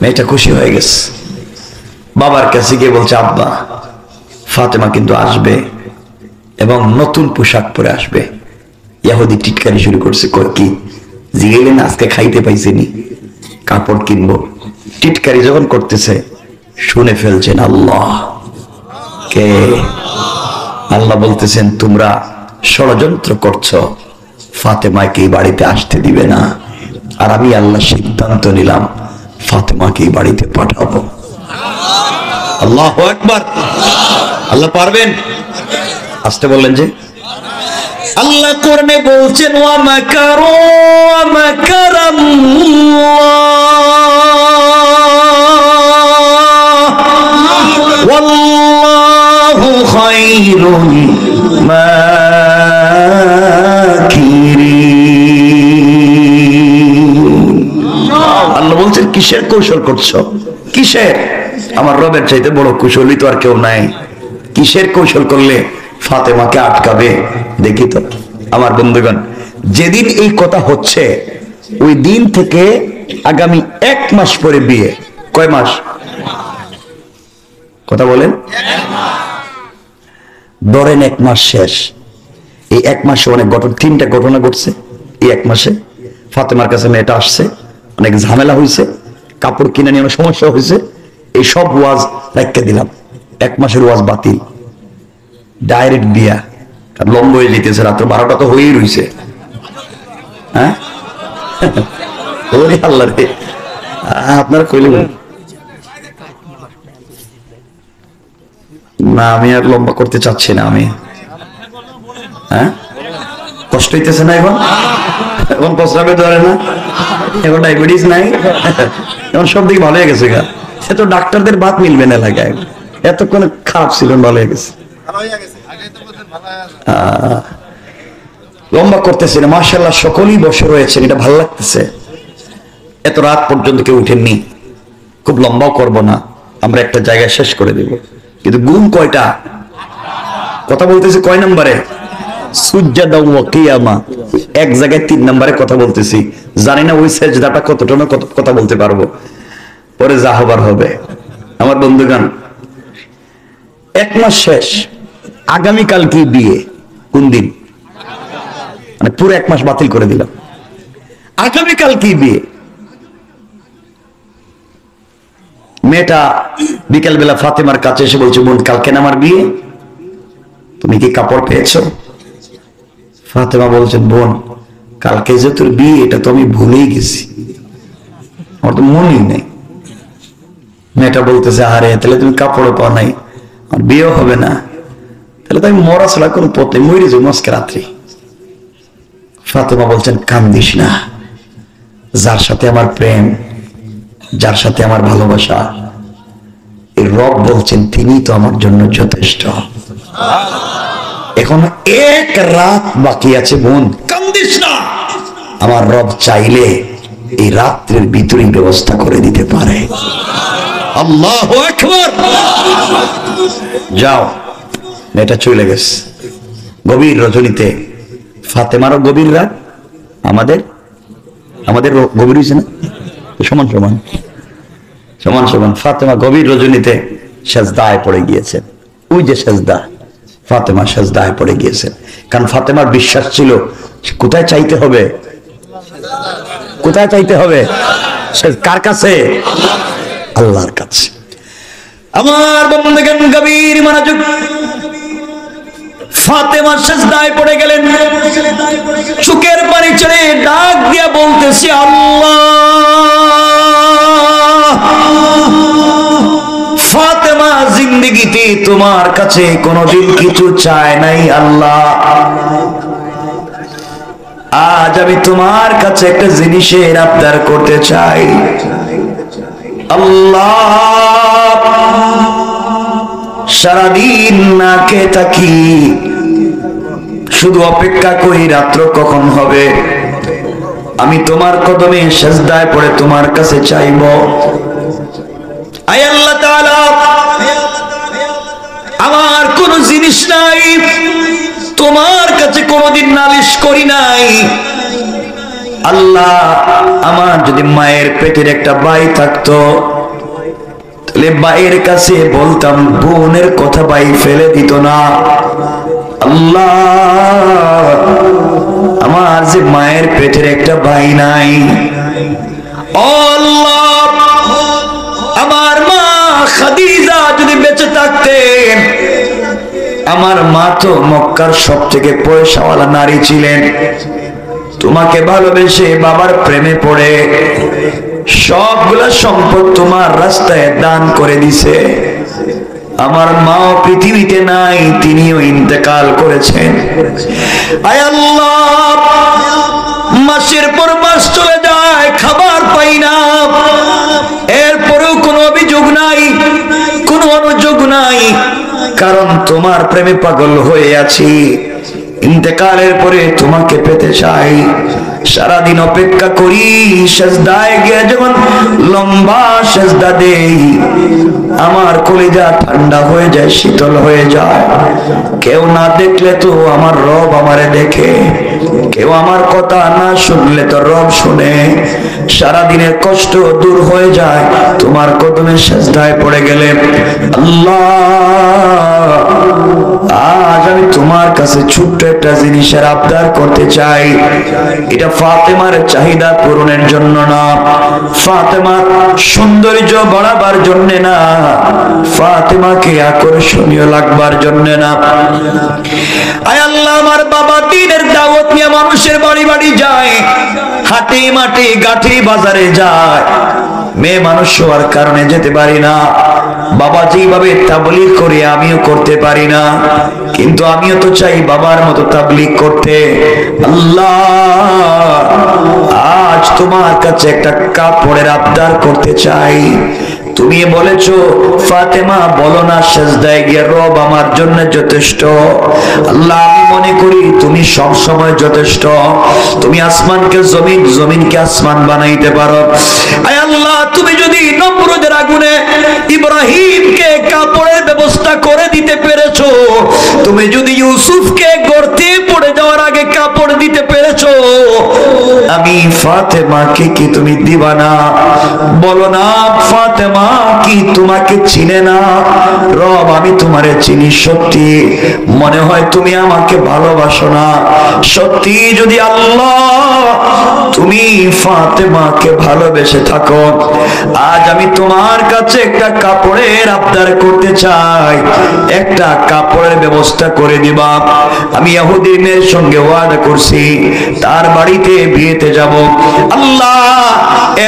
মেয়েটা খুশি হয়ে গেছে, বাবার কাছে গিয়ে বলছে, আব্বা, ফাতেমা কিন্তু আসবে এবং নতুন পোশাক পরে আসবে। ইহুদি টিটকারি শুরু করছে, কি জিগেলেন আজকে খাইতে পাইছেনি, কাপড় কিনবো। টিটকারি যখন করতেছে শুনে ফেলছেন আল্লাহ। কে? আল্লাহ বলতেছেন, তোমরা ষড়যন্ত্র করছো, ফাতেমাকে এই বাড়িতে আসতে দিবে না, আর আমি আল্লাহ সিদ্ধান্ত নিলাম ফাতেমাকে এই বাড়িতে পাঠাবো। আল্লাহু আকবার। আল্লাহ পারবেন? আসতে বললেন যে। আল্লাহ কোরআনে বলছেন, ওয়া মাকারু ওয়া মাকারাল্লাহ ওয়াল্লাহু খায়রুল মাকিরিন। আল্লাহ বলছেন, কিসের কৌশল করছো? কিসের? আমার রবের চাইতে বড় কৌশলী তো আর কেউ নাই। কিসের কৌশল করলে ফাতেমাকে আটকাবে? দেখি তো। আমার বন্ধুগণ, যেদিন এই কথা হচ্ছে ওই দিন থেকে আগামী 1 মাস পরে বিয়ে। কয় মাস? কথা বলেন। ধরেন 1 মাস শেষ। এই 1 মাসে অনেক ঘটনা, 3টা ঘটনা ঘটছে। এই 1 মাসে ফাতেমার কাছে মেয়েটা আসছে, অনেক ঝামেলা হয়েছে, কাপড় কিনে নিয়ে অনেক সমস্যা হয়েছে। এই সব ওয়াজ রাখতে দিলাম, 1 মাসের ওয়াজ বাতিল, ডাইরেক্ট বিয়া। লম্বা হয়ে যেতেছে, রাত্র 12টা তো হয়েই রয়েছে। হ্যাঁ, আল্লাহ রে, আপনারা কইলেন না, আমি আর লম্বা করতে চাচ্ছি না। আমি হ্যাঁ, কষ্ট হইতেছে না এখন? এখন প্রস্রাবে ধরে না, এখন ডায়াবেটিস নাই, এখন সব দিকে ভালো হয়ে গেছে। গা সে তো ডাক্তারদের বাত মিলবে না এলাকায়, এতক্ষণ খারাপ ছিল, ভালো হয়ে গেছে। লম্বা করতেছে না, মাশাআল্লাহ সকলেই বসে রয়েছেন, এটা ভালো লাগতেছে। এত রাত পর্যন্ত কেউ উঠেননি, খুব লম্বাও করব না, আমরা একটা জায়গায় শেষ করে দেব। কিন্তু গুণ কয়টা? কথা বলতেছি কয় নম্বরে? সুজদা ওয়া কিয়ামা, এক জায়গায় 3 নম্বরে কথা বলতেছি। জানি না ওই সেজদাটা কতটা কথা বলতে পারবো, পরে যা হবার হবে। আমার বন্ধুগণ, 1 মাস শেষ, আগামীকাল কি বিয়ে? কোন দিন? মানে পুরো 1 মাস বাতিল করে দিলাম। আগামীকাল কি বিয়ে? মেয়েটা বিকেল বেলা ফাতেমার কাছে এসে বলছে, বোন, কালকে না আমার বিয়ে, তুমি কি কাপড় পেয়েছো? ফাতেমা বলছেন, বোন, কালকে যে তোর বিয়ে এটা তো আমি ভুলেই গেছি, আমার তো মনেই নেই। মেয়েটা বলতেছে, আরে তাহলে তুমি কাপড়ও পাও নাই, আর বিয়েও হবে না, তাহলে তো আমি মরা ছাড়া কোনো পথ নেই, মরে যাবো আজকে রাত্রি। ফাতেমা বলছেন, কান্দিস না, যার সাথে আমার প্রেম, যার সাথে আমার ভালোবাসা, এই রব বলছেন তিনি তো আমার জন্য যথেষ্ট। এখন এক রাত বাকি আছে বোন, কান্দিস না। আমার রব চাইলে এই রাত্রের ভিতরেই ব্যবস্থা করে দিতে পারে। আল্লাহু আকবার। যাও, মেয়েটা চলে গেছে। গভীর রজনীতে, ফাতেমারও গভীর রাত, আমাদের গভীর হয়েছে না, সমান সমান সমান সমান। ফাতেমা গভীর রজনীতে সেজদায় পড়ে গিয়েছেন। ওই যে সেজদা, ফাতেমা সেজদায় পড়ে গিয়েছেন। কারণ ফাতেমার বিশ্বাস ছিল কোথায় চাইতে হবে, কোথায় চাইতে হবে, কার কাছে? আল্লাহর কাছে। আমার বন্ধুগণ, গভীর মনোযোগ। ফাতেমা সেজদায় পড়ে গেলেন, চোখের পানি ছেড়ে ডাক দিয়া বলতেছে, আল্লাহ। ফাতেমা জিন্দেগিতে তোমার কাছে কোনোদিন কিছু চায় নাই আল্লাহ। আজ আমি তোমার কাছে একটা জিনিসের আবদার করতে চাই আল্লাহ। সারাদিন না খেয়ে থাকি, শুধু অপেক্ষা করি রাত্র কখন হবে, আমি তোমার কদমে সেজদায় পড়ে তোমার কাছে চাইব। আয় আল্লাহ তাআলা, আমার কোন জিনিস নাই, তোমার কাছে কোনদিন নালিশ করি নাই আল্লাহ। আমার যদি মায়ের পেটের একটা ভাই থাকতো, তাহলে ভাইয়ের কাছে বলতাম, বোনের কথা ভাই ফেলে দিত না আল্লাহ। আমার যে মায়ের পেটের একটা ভাই নাই, আল্লাহ আমার মা খাদিজা যদি বেঁচে থাকতেন, আমার মা তো মক্কার সব থেকে পয়সাওয়ালা নারী ছিলেন, তোমাকে ভালোবেসে বাবার প্রেমে পড়ে সবগুলা সম্পদ তোমার রাস্তায় দান করে দিছে। আমার মাও পৃথিবীতে নাই, তিনিও ইন্তেকাল করেছেন। আয় আল্লাহ, মাসের পর মাস চলে যায়, খাবার পাই না, এরপরেও কোনো অভিযোগ নাই, কোনো অনুযোগ নাই, কারণ তোমার প্রেমে পাগল হয়ে আছি। ইন্তেকালের পরে তোমাকে পেতে চাই। সারাদিন অপেক্ষা করি, সেজদায় গিয়ে যখন লম্বা সেজদা দেই, আমার কলিজা ঠান্ডা হয়ে যায়, শীতল হয়ে যায়। কেউ না দেখলে তো আমার রব আমারে দেখে, কেউ আমার কথা না শুনলে তো রব শুনে। সারাদিনের কষ্ট দূর হয়ে যায় তোমার কদমে সেজদায় পড়ে গেলে। আল্লাহ, আজ আমি তোমার কাছে ছোট্ট একটা জিনিসের আবদার করতে চাই। এটা ফাতেমার চাহিদা পূরণের জন্য না, ফাতেমার সৌন্দর্য বাড়াবার জন্য না, ফাতেমাকে আকর্ষণীয় লাগবার জন্য না। আয় আল্লাহ, আমার বাবা দ্বীনের দাওয়াত নিয়ে মানুষের বাড়ি বাড়ি যায়, হাটে মাঠে গাঠি বাজারে যায়। মেয়ে মানুষ হওয়ার কারণে যেতে পারি না। বাবা যেভাবে তাবলীগ করে আমিও করতে পারি না, কিন্তু আমিও তো চাই বাবার মতো তাবলীগ করতে। আল্লাহ, আজ তোমার কাছে একটা কাপড়ের আবদার করতে চাই। তুমি বলেছো ফাতেমা বলো না সেজদায় গিয়ে রব আমার জন্য যথেষ্ট। আল্লাহ, আমি মনে করি তুমি সব সময় যথেষ্ট। তুমি আসমানকে জমিন, জমিনকে আসমান বানাইতে পারো। আয় আল্লাহ, তুমি যদি নমরুদের আগুনে ইব্রাহিমকে কাপড়ের ব্যবস্থা করে দিতে পেরেছো, তুমি যদি ইউসুফকে গর্তে পড়ে যাওয়ার আগে কাপড় দিতে পেরেছো, আমি ফাতেমাকে কি তুমি দিবা না? বলো না, ফাতেমা কি তোমাকে চিনে না? রব, আমি তোমারে চিনি, সত্যি মনে হয় তুমি আমাকে ভালোবাসো না। সত্যি যদি আল্লাহ তুমি ফাতেমাকে ভালোবেসে থাকো, আজ আমি তোমার কাছে একটা কাপড়ের আবদার করতে চাই, একটা কাপড়ের ব্যবস্থা করে দিবা। আমি ইহুদির মেয়ের সঙ্গে ওয়াদা করছি, তার বাড়িতে বিয়েতে যাব। আল্লাহ,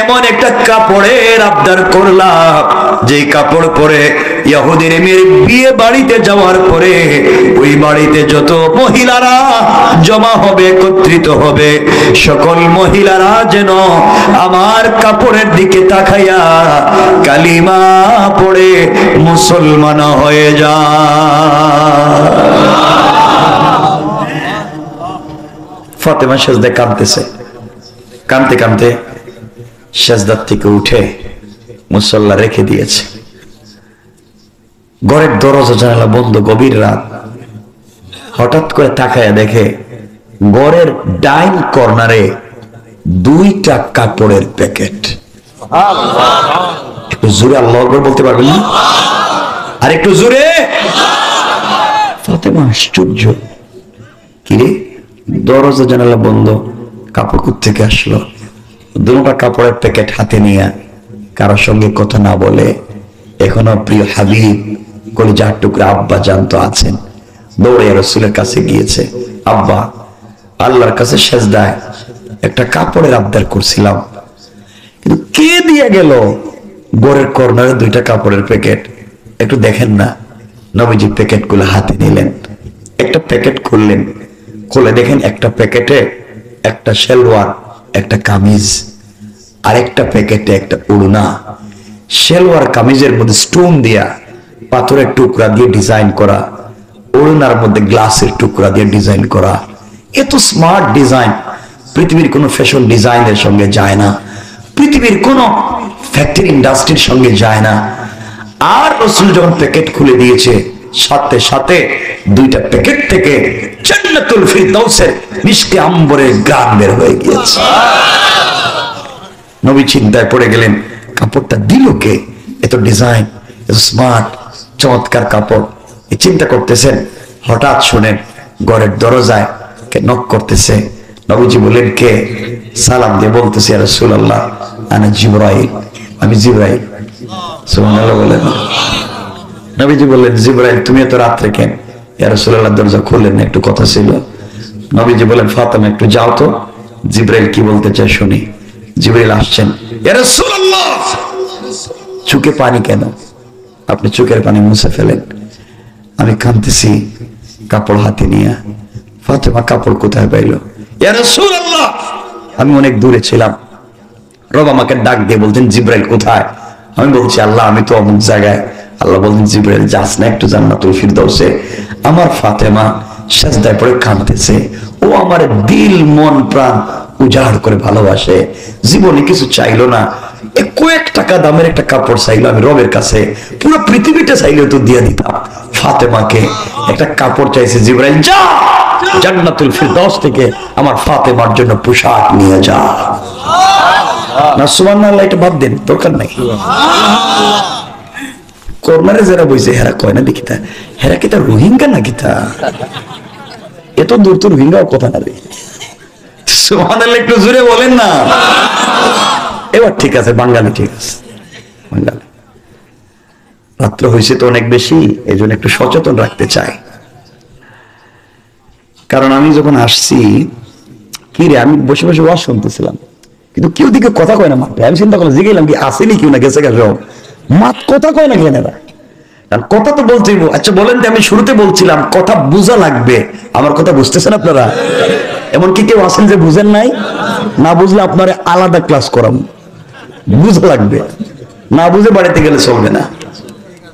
এমন একটা কাপড়ের আবদার করলাম যে কাপড় পরে ইহুদির মেয়ের বিয়ে বাড়িতে যাওয়ার পরে ওই বাড়িতে যত মহিলারা জমা হবে, একত্রিত হবে, সকল মহিলারা যেন আমার কাপড়ের দিকে তাকাইয়া কালিমা পড়ে মুসলমান হয়ে যায়। ফাতেমা সেজদায় কাঁদতেছে, কাঁদতে কাঁদতে সেজদার থেকে উঠে মুসল্লা রেখে দিয়েছে। ঘরের দরজা জানালা বন্ধ, গভীর রাত। হঠাৎ করে তাকায় দেখে ঘরের ডাইন কর্নারে 2টা কাপড়ের প্যাকেট। একটু জোরে আল্লাহু আকবার বলতে পারবেন না? আর একটু জোরে। ফাতেমা আশ্চর্য, কিরে দরজা জানালা বন্ধ, কাপড় কোত্থেকে আসলো? 2টা কাপড়ের প্যাকেট হাতে নিয়ে কারোর সঙ্গে কথা না বলে এখনো প্রিয় হাবিব কলিজার টুকরা আব্বা জানতো আছেন, দৌড়ে রাসূলের কাছে গিয়েছে। আব্বা, আল্লাহর কাছে সেজদায় একটা কাপড়ের আবদার করছিলাম, কিন্তু কে দিয়ে গেল ঘরের কর্নারে 2টা কাপড়ের প্যাকেট, একটু দেখেন না। নবীজি প্যাকেটগুলো হাতে নিলেন, একটা প্যাকেট খুললেন, খুলে দেখেন একটা প্যাকেটে একটা সালোয়ার, একটা কামিজ, আর একটা প্যাকেটে একটা ওড়না। সালোয়ার কামিজের মধ্যে স্টোন দিয়া পাথরের টুকরা দিয়ে ডিজাইন করা, ওড়নার মধ্যে গ্লাসের টুকরা দিয়ে ডিজাইন করা। এত স্মার্ট ডিজাইন পৃথিবীর কোন ফ্যাশন ডিজাইনের সঙ্গে যায় না, পৃথিবীর কোন ফ্যাক্টরি ইন্ডাস্ট্রির সঙ্গে যায় না। আর রাসূল যখন প্যাকেট খুলে দিয়েছে, সাথে সাথে 2টা প্যাকেট থেকে জান্নাতুল ফিরদাউসের মিষ্টি আম্বরের ঘ্রাণ বের হয়ে গিয়েছে। নবী চিন্তায় পড়ে গেলেন, কাপড়টা দিল কে? এত ডিজাইন, এত স্মার্ট, চমৎকার কাপড়। চিন্তা করতেছেন, হঠাৎ শুনেন ঘরের দরজায় কে নক করতেছে। নবীজি বললেন, কে? সালাম দিয়ে বলতেছে, ইয়া রাসূলুল্লাহ আনা জিবরাইল, আমি জিবরাইল। সুবহানাল্লাহ বলেন। নবীজি বললেন, জিবরাইল তুমি এত রাত্রে কেন? ইয়া রাসূলুল্লাহ দরজা খুললেন না, একটু কথা ছিল। নবীজি বলেন, ফাতেমা একটু যাও তো, জিবরাইল কি বলতে চায় শুনি। জিবরাইল আসছেন। ইয়া রাসূলুল্লাহ, চোখে পানি কেন? আপনি চোখের পানি মুছে ফেলেন। আমি কাঁদতেছি কাপড় হাতে নিয়ে। ফাতেমা কাপড় কোথায় পাইল? ইয়া রাসূলুল্লাহ, আমি অনেক দূরে ছিলাম, রব আমাকে ডাক দিয়ে বলতেন জিবরাইল কোথায়? আমি বলছি, আল্লাহ আমি তো অমুক জায়গায়। আল্লাহ বলতেন, জিবরাইল যাস না একটু জান্নাতুল ফিরদাউসে। আমার ফাতেমা সেজদায় পড়ে কাঁদতেছে, ও আমার দিল মন প্রাণ উজাড় করে ভালোবাসে, জীবনে কিছু চাইলো না, কয়েক টাকা দামের একটা কাপড় চাইলো, আমি রবের কাছে পুরো পৃথিবীটা চাইলেও তো দিয়ে দিতাম। ফাতেমাকে একটা কাপড় চাইছে, জিবরাইল যা জান্নাতুল ফিরদাউস থেকে আমার ফাতেমার জন্য পোশাক নিয়ে যা। না সুবহানাল্লাহ, এটা বাদ দেন, দরকার নাই। কর্নারে যারা বইছে হেরা কয় না দেখি তা, হেরা কি তা রোহিঙ্গা নাকি? তা এত দূর তো রোহিঙ্গাও কথা না রে। সুবহানাল্লাহ, একটু জোরে বলেন না। এবার ঠিক আছে, বাঙালি ঠিক আছে, বাঙালি। রাত্র হয়েছে তো অনেক বেশি, এই জন্য একটু সচেতন রাখতে চাই। কারণ আমি যখন আসছি, কি রে, আমি বসে বসে ওয়াজ শুনতেছিলাম, কিন্তু কেউ দিকে কথা কয় না মাঠে। আমি চিন্তা করলাম, জিগেলাম কি আসেনি কেউ না গেছে গেছে, মাঠ কথা কয় না কেন এরা? কারণ কথা তো বলতেই। আচ্ছা বলেন, আমি শুরুতে বলছিলাম কথা বোঝা লাগবে। আমার কথা বুঝতেছেন আপনারা? এমন কি কেউ আছেন যে বুঝেন নাই? না বুঝলে আপনারা আলাদা ক্লাস করাবো, বুঝা লাগবে। না বুঝে বাড়িতে গেলে চলবে না,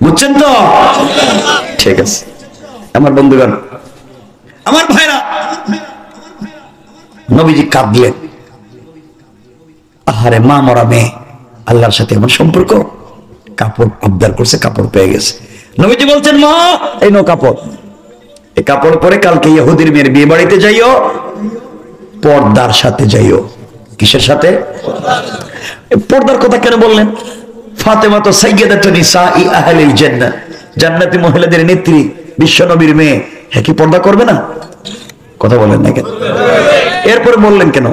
বুঝছেন তো? ঠিক আছে আমার বন্ধুগণ, আমার ভাইরা, নবীজি কাঁদলেন। আহারে, মা মরা মেয়ে, আল্লাহর সাথে এমন সম্পর্ক। কাপড় আবদার করছে, কাপড় পেয়ে গেছে। নবীজি বলছেন, মা এই নো কাপড়, এই কাপড় পরে কালকে ইহুদির মেয়ের বিয়ে বাড়িতে যাইও, পর্দার সাথে যাইও। কিসের সাথে? পর্দার কথা কেন বললেন? ফাতেমা তো সাইয়্যিদাতুন নিসাই আহলিল জান্নাহ, জান্নাতি মহিলাদের নেত্রী, বিশ্ব নবীর মেয়ে, হ্যাঁ কি পর্দা করবে না? কথা বলেন না কেন? এরপরে বললেন কেন?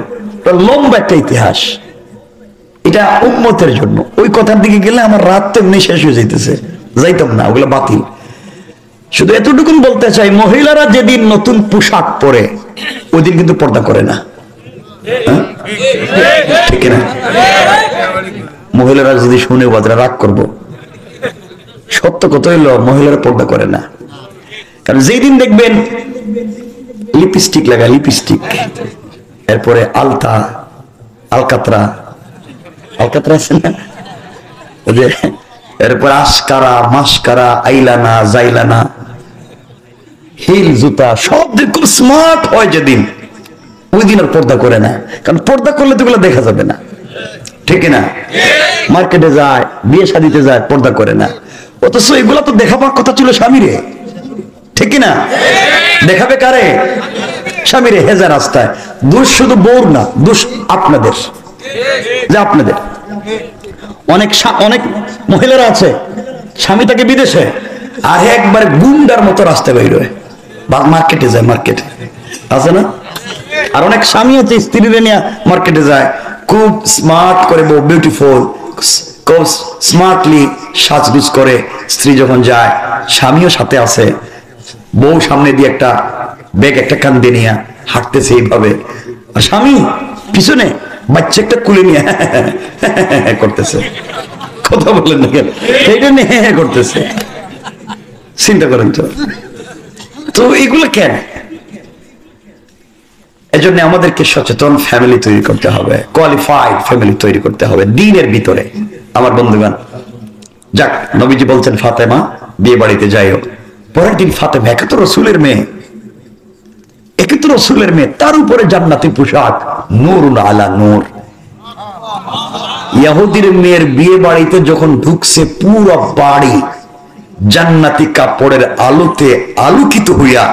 লম্বা একটা ইতিহাস, এটা উম্মতের জন্য। ওই কথার দিকে গেলে আমার রাত তো এমনি শেষ হয়ে যাইতেছে, যাইতাম না, ওগুলো বাতিল। শুধু এতটুকু বলতে চাই, মহিলারা যেদিন নতুন পোশাক পরে ওই দিন কিন্তু পর্দা করে না, ঠিক না? মহিলারা যদি শুনে বাজরা রাগ করবো, সত্য কথা হইল মহিলারা পর্দা করে না। কারণ যেই দিন দেখবেন লিপস্টিক লাগা, লিপস্টিক, এরপরে আলতা, আলকাতরা, আলকাতরা আছে না, এরপর আসকারা, মাসকারা, আইলানা, জাইলানা, হিল, জুতা, সব দিন খুব স্মার্ট হয় যেদিন, ওই দিন আর পর্দা করে না, কারণ পর্দা করলে তো এগুলো দেখা যাবে না, ঠিক না? মার্কেটে যায়, বিয়ে শাদিতে যায়, পর্দা করে না, অথচ এগুলা তো দেখাবার কথা ছিল স্বামীরে, ঠিক না? দেখাবে কারে? স্বামীরে। হেজা রাস্তায় দোষ শুধু বউর না, দোষ আপনাদের, যে আপনাদের অনেক মহিলারা আছে স্বামী তাকে বিদেশে, আর একবার গুন্ডার মতো রাস্তায় বাইর হয়, মার্কেটে যায়, মার্কেটে আছে না? আর অনেক স্বামী আছে স্ত্রীরে নিয়ে মার্কেটে যায়, খুব স্মার্ট করে, বউ বিউটিফুল, খুব স্মার্টলি সাজগুজ করে, স্ত্রী যখন যায় স্বামীও সাথে আছে, বউ সামনে দিয়ে একটা ব্যাগ একটা কান্দে নিয়ে হাঁটতেছে এইভাবে, আর স্বামী পিছনে বাচ্চা একটা কুলে নিয়ে করতেছে, কথা বলেন না কেন? এইটা নিয়ে করতেছে, চিন্তা করেন তো। তো এগুলো কেন? এজন্য আমাদেরকে সচেতন ফ্যামিলি তৈরি করতে হবে, কোয়ালিফাইড ফ্যামিলি তৈরি করতে হবে দ্বীনের ভিতরে। আমার বন্ধুগণ, যাক, নবীজি বলছেন ফাতেমা বিয়ে বাড়িতে যাইও। পরের দিন ফাতেমা একে তো রসুলের মেয়ে, তার উপরে জান্নাতি পোশাক, নূরুন আলা নূর। ইহুদির মেয়ের বিয়ে বাড়িতে যখন ঢুকছে, পুরো বাড়ি জান্নাতি কাপড়ের আলোতে আলোকিত হইয়া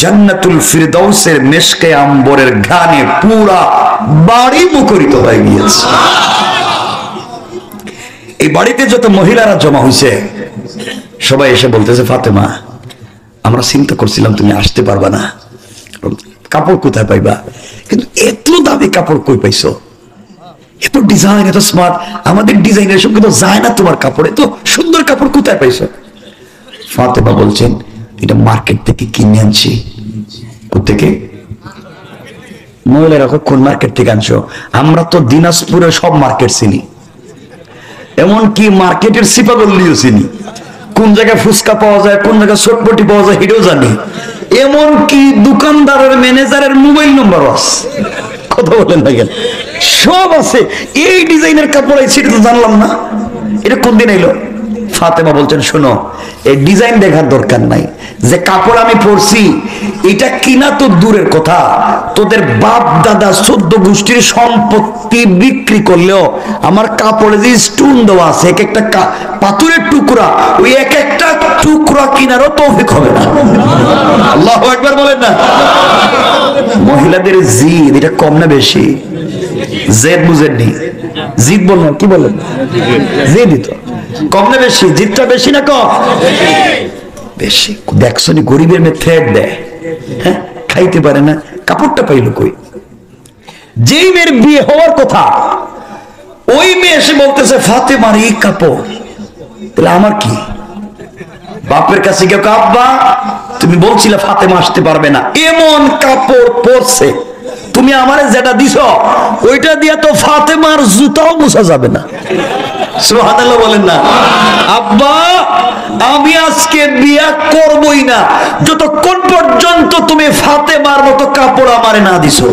জান্নাতুল ফিরদাউসের মেশকে আম্বরের ঘ্রাণে পুরা বাড়ি মুখরিত হয়ে গিয়েছে। এই বাড়িতে যত মহিলারা জমা হয়েছে সবাই এসে বলতেছে, ফাতেমা আমরা চিন্তা করছিলাম তুমি আসতে পারবা না, কাপড় কোথায় পাইবা, কিন্তু এত দামি কাপড় কই পাইছো, এত ডিজাইন, এত স্মার্ট, আমাদের ডিজাইনের সঙ্গে তো যায় না তোমার কাপড়, এত সুন্দর কাপড় কোথায় পাইছো? ফাতেমা বলছেন, এটা মার্কেট থেকে কিনে আনছি। কোথেকে? মহিলারা কোন মার্কেট থেকে আনছো? আমরা তো দিনাজপুরে সব মার্কেট চিনি, এমনকি মার্কেটের সিপাগল্লিও চিনি, কোন জায়গায় ফুচকা পাওয়া যায়, কোন জায়গায় চটপটি পাওয়া যায় এটাও জানি, এমনকি দোকানদারের ম্যানেজারের মোবাইল নম্বরও আছে, কথা বলেন না কেন? সব আছে। এই ডিজাইনের কাপড় সেটা তো জানলাম না, এটা কোন দিন এলো? ফাতেমা বলছেন, শোনো, এই ডিজাইন দেখার দরকার নাই, যে কাপড় আমি পরছি এটা কিনা তো দূরের কথা, তোদের বাপ দাদা 14 গোষ্ঠীর সম্পত্তি বিক্রি করলেও আমার কাপড়ে যে স্টোন দেওয়া আছে, এক একটা পাথরের টুকরা, ওই এক একটা টুকরা কিনারও তৌফিক হবে না। আল্লাহু আকবার বলেন না? মহিলাদের জিদ এটা কম না বেশি? জেদ বুঝেননি? জিদ বলুন, কি বলেন? জিদ তো কম না বেশি? জিদটা বেশি না কম? বেশি। দেখছো নি গরিবের মেয়ে থ্রেড দেয়, হ্যাঁ, খাইতে পারে না, কাপড়টা পাইল কই? যেই মেয়ের বিয়ে হওয়ার কথা ওই মেয়ে এসে বলতেছে, ফাতেমার এই কাপড়, তাহলে আমার কি? বাপের কাছে গিয়ে, আব্বা তুমি বলছিলে ফাতেমা আসতে পারবে না, এমন কাপড় পরছে, তুমি আমারে যেটা দিছ ওইটা দিয়া তো ফাতেমার জুতাও মুছা যাবে না। সুবহানাল্লাহ বলেন না? আব্বা আমি আজকে বিয়া করবই না যতক্ষণ পর্যন্ত তুমি ফাতেমার মতো কাপড় আমারে না দিছো।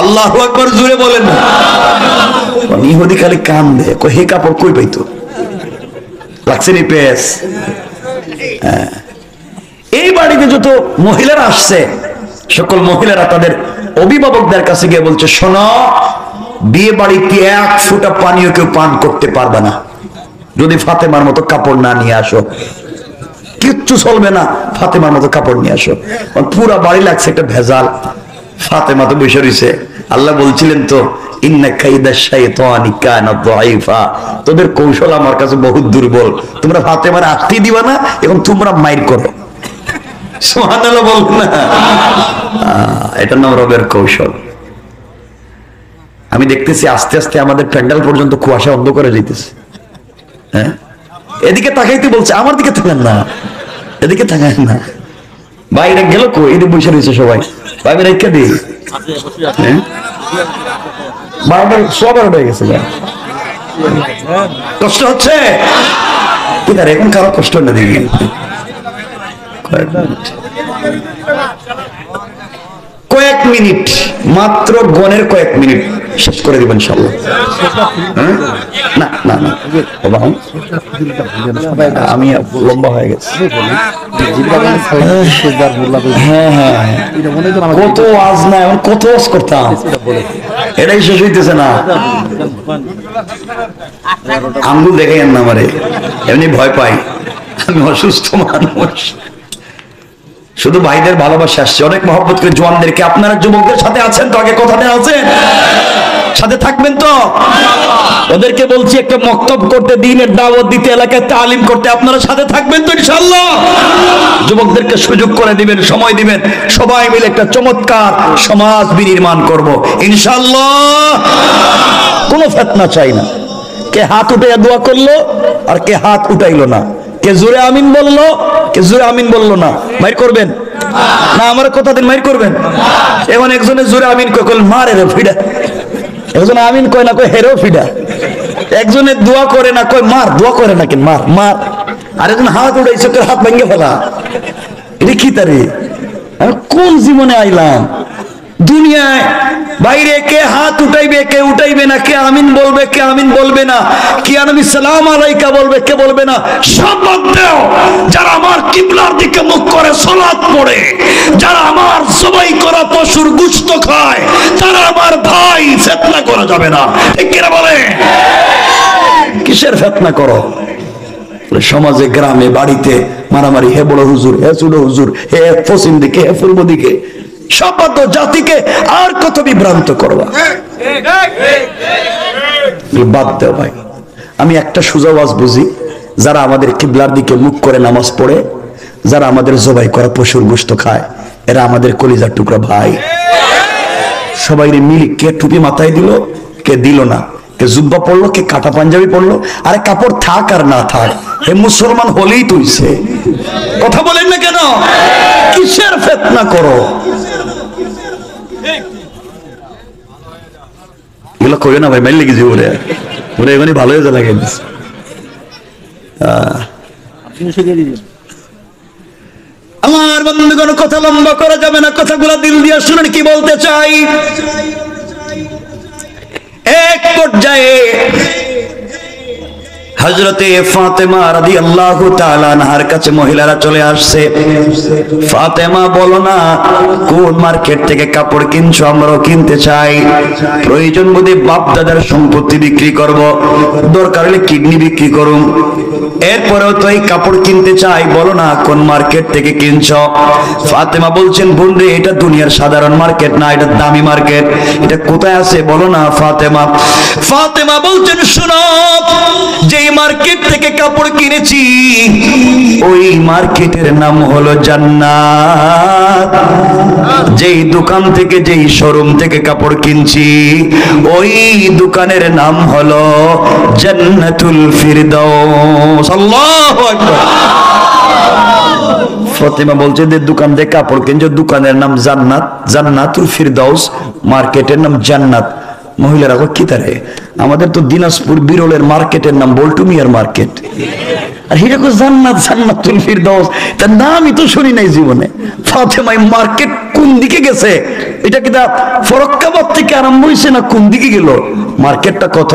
আল্লাহু আকবার জোরে বলেন না? ইহুদি খালি কান্দে, কই হে কাপড় কই পাইতো? লাগছে নি পেস? এই বাড়িতে যত মহিলারা আসছে, সকল মহিলারা তাদের অভিভাবকদের কাছে গিয়ে বলছে, শোনো, বিয়ে বাড়িতে 1 ফোঁটা পানিও কেউ পান করতে পারবে না যদি ফাতেমার মতো কাপড় না নিয়ে আসো, কিচ্ছু চলবে না, ফাতেমার মতো কাপড় নিয়ে আসো। পুরা বাড়ি লাগছে একটা ভেজাল, ফাতেমা তো বসে রয়েছে। আল্লাহ বলছিলেন তো, ইন্না কাইদা শাইতানি কানা যায়ীফা, তোদের কৌশল আমার কাছে বহুত দুর্বল, তোমরা ফাতেমার আসতে দিবা না, এখন তোমরা মাইর করো। সুবহানাল্লাহ বলুন না? এটা নাম রবের কৌশল। আমি দেখতেছি আস্তে আস্তে আমাদের প্যান্ডেল পর্যন্ত কুয়াশা অন্ধকারে যাইতেছে। হ্যাঁ, এদিকে তাকাইতে বলছে, আমার দিকে তাকান না, এদিকে তাকান না। বাইরে গেল কো, এদিকে বসে রয়েছে সবাই, ভাই রেখে দিই। বারবার সবার হয়ে গেছে, কষ্ট হচ্ছে ঠিক আছে, এখন কারো কষ্ট না দেখি। কয়েক মিনিট মাত্র, গণের কয়েক মিনিট, শেষ করে দিবেন ইনশাআল্লাহ। হ্যাঁ? না না না বাবা, আমি লম্বা হয়ে গেছি। হ্যাঁ হ্যাঁ, কত আজ না এখন কত আজ করতাম, এটাই শেষ হইতেছে না। আঙ্গুল দেখেন না আমারে, এমনি ভয় পাই, আমি অসুস্থ মানুষ। শুধু ভাইদের ভালোবাসা আসছে, অনেক মহব্বত করে জওয়ানদেরকে। আপনারা যুবকদের সাথে আছেন তো? আগে কথা দেওয়া আছেন, সাথে থাকবেন তো? ওদেরকে বলছি একটা মক্তব করতে, দ্বীনের দাওয়াত দিতে, এলাকায় তালিম করতে, আপনারা সাথে থাকবেন তো ইনশাআল্লাহ? যুবকদেরকে সুযোগ করে দিবেন, সময় দিবেন, সবাই মিলে একটা চমৎকার সমাজ বিনির্মাণ করব ইনশাআল্লাহ। কোনো ফিতনা চাই না। কে হাত উঠে দোয়া করলো আর কে হাত উঠাইলো না, কে জোরে আমিন বললো, কে জোরে আমিন বললো না, মাইর করবেন না? আমার কথা দিন, মাইর করবেন। এখন একজনে জোরে আমিন কইল, মারে রে ফিডা। একজনে আমিন কয় না, কয় হেরো ফিডা। একজনে দোয়া করে না, কয় মার, দোয়া করে না, কেন মার মার। আরেকজন হাত উঠাইছে, তোর হাত ভেঙে ফেলা। এটা কি তারে? আমি কোন জীবনে আইলাম দুনিয়ায়? বাইরে কে হাত উঠাইবে, কে উঠাইবে না, কে আমিন বলবে, কে আমিন বলবে না, কে নবী সালাম আলাইকা বলবে, কে বলবে না, সব বাদ দাও। যারা আমার কিবলার দিকে মুখ করে সালাত পড়ে, যারা আমার জবাই করা পশুর গোশত খায়, তারা আমার ভাই। ফিতনা করা যাবে না, ঠিক কিনা বলে? কিসের ফিতনা করো? সমাজে, গ্রামে, বাড়িতে মারামারি, হে বড় হুজুর, হে ছোট হুজুর, হে পশ্চিম দিকে, হে পূর্ব দিকে, সব জাতিকে আর কত বিভ্রান্ত করবা? বাদ দাও ভাই। আমি একটা সোজা ওয়াজ বুঝি, যারা আমাদের কিবলার দিকে মুখ করে নামাজ পড়ে, যারা আমাদের জবাই করা পশুর গোশত খায়, এরা আমাদের কলিজার টুকরা ভাই। সবাই মিলি, কে টুপি মাথায় দিল, কে দিল না, কে জুব্বা পড়লো, কে কাটা পাঞ্জাবি পড়লো, আরে কাপড় থাক আর না থাক, এ মুসলমান হলেই তুইছে। কথা বলেন না কেন? কিসের ফিতনা করো? এগুলো করে না ভাই, মাইল লেগেছি ওরে ওরে, এখানে ভালো হয়ে লাগে। আমার বন্ধুগণ, কথা লম্বা করা যাবে না, কথাগুলো দিল দিয়ে শুনেন কি বলতে চাই। এক পর্যায়ে হযরতে ফাতেমা রাদিয়াল্লাহু তাআলা আনহার কাছে মহিলারা চলে আসছে। ফাতেমা, বলো না কোন মার্কেট থেকে কাপড় কিনছো, আমরাও কিনতে চাই। প্রয়োজন বোধে বাপ দাদার সম্পত্তি বিক্রি করব, দরকার হলে কিডনি বিক্রি করুম, এরপরেও তো এই কাপড় কিনতে চাই, বলো না কোন মার্কেট থেকে কিনছো। ফাতেমা বলছেন, বোন রে, এটা দুনিয়ার সাধারণ মার্কেট না, এটা দামি মার্কেট। এটা কোথায় আছে বলো না ফাতেমা। ফাতেমা বলছেন, শোনো, যেই মার্কেট থেকে কাপড় কিনেছি ওই মার্কেটের নাম হলো জান্নাত। যেই দোকান থেকে, যেই শোরুম থেকে কাপড় কিনছি ওই দোকানের নাম হলো জান্নাতুল ফিরদাউস। আল্লাহু আকবার। ফাতেমা বলছে, যে দোকান থেকে কাপড় কিনছো দোকানের নাম জান্নাত, জান্নাতুল ফিরদাউস, মার্কেটের নাম জান্নাত। মহিলারা কি তারে? আমাদের তো দিনাজপুর বিরলের মার্কেটের নাম বল্টু মিয়ার মার্কেট, আর এটা জান্নাত, জান্নাতুল ফিরদাউস, তার নামই তো শুনি নাই জীবনে। ফাতেমা মার্কেট কোন দিকে গেছে? এটা কি ফরক্কাবাদ থেকে আরম্ভ হয়েছে না কোন দিকে গেল মার্কেটটা? কত?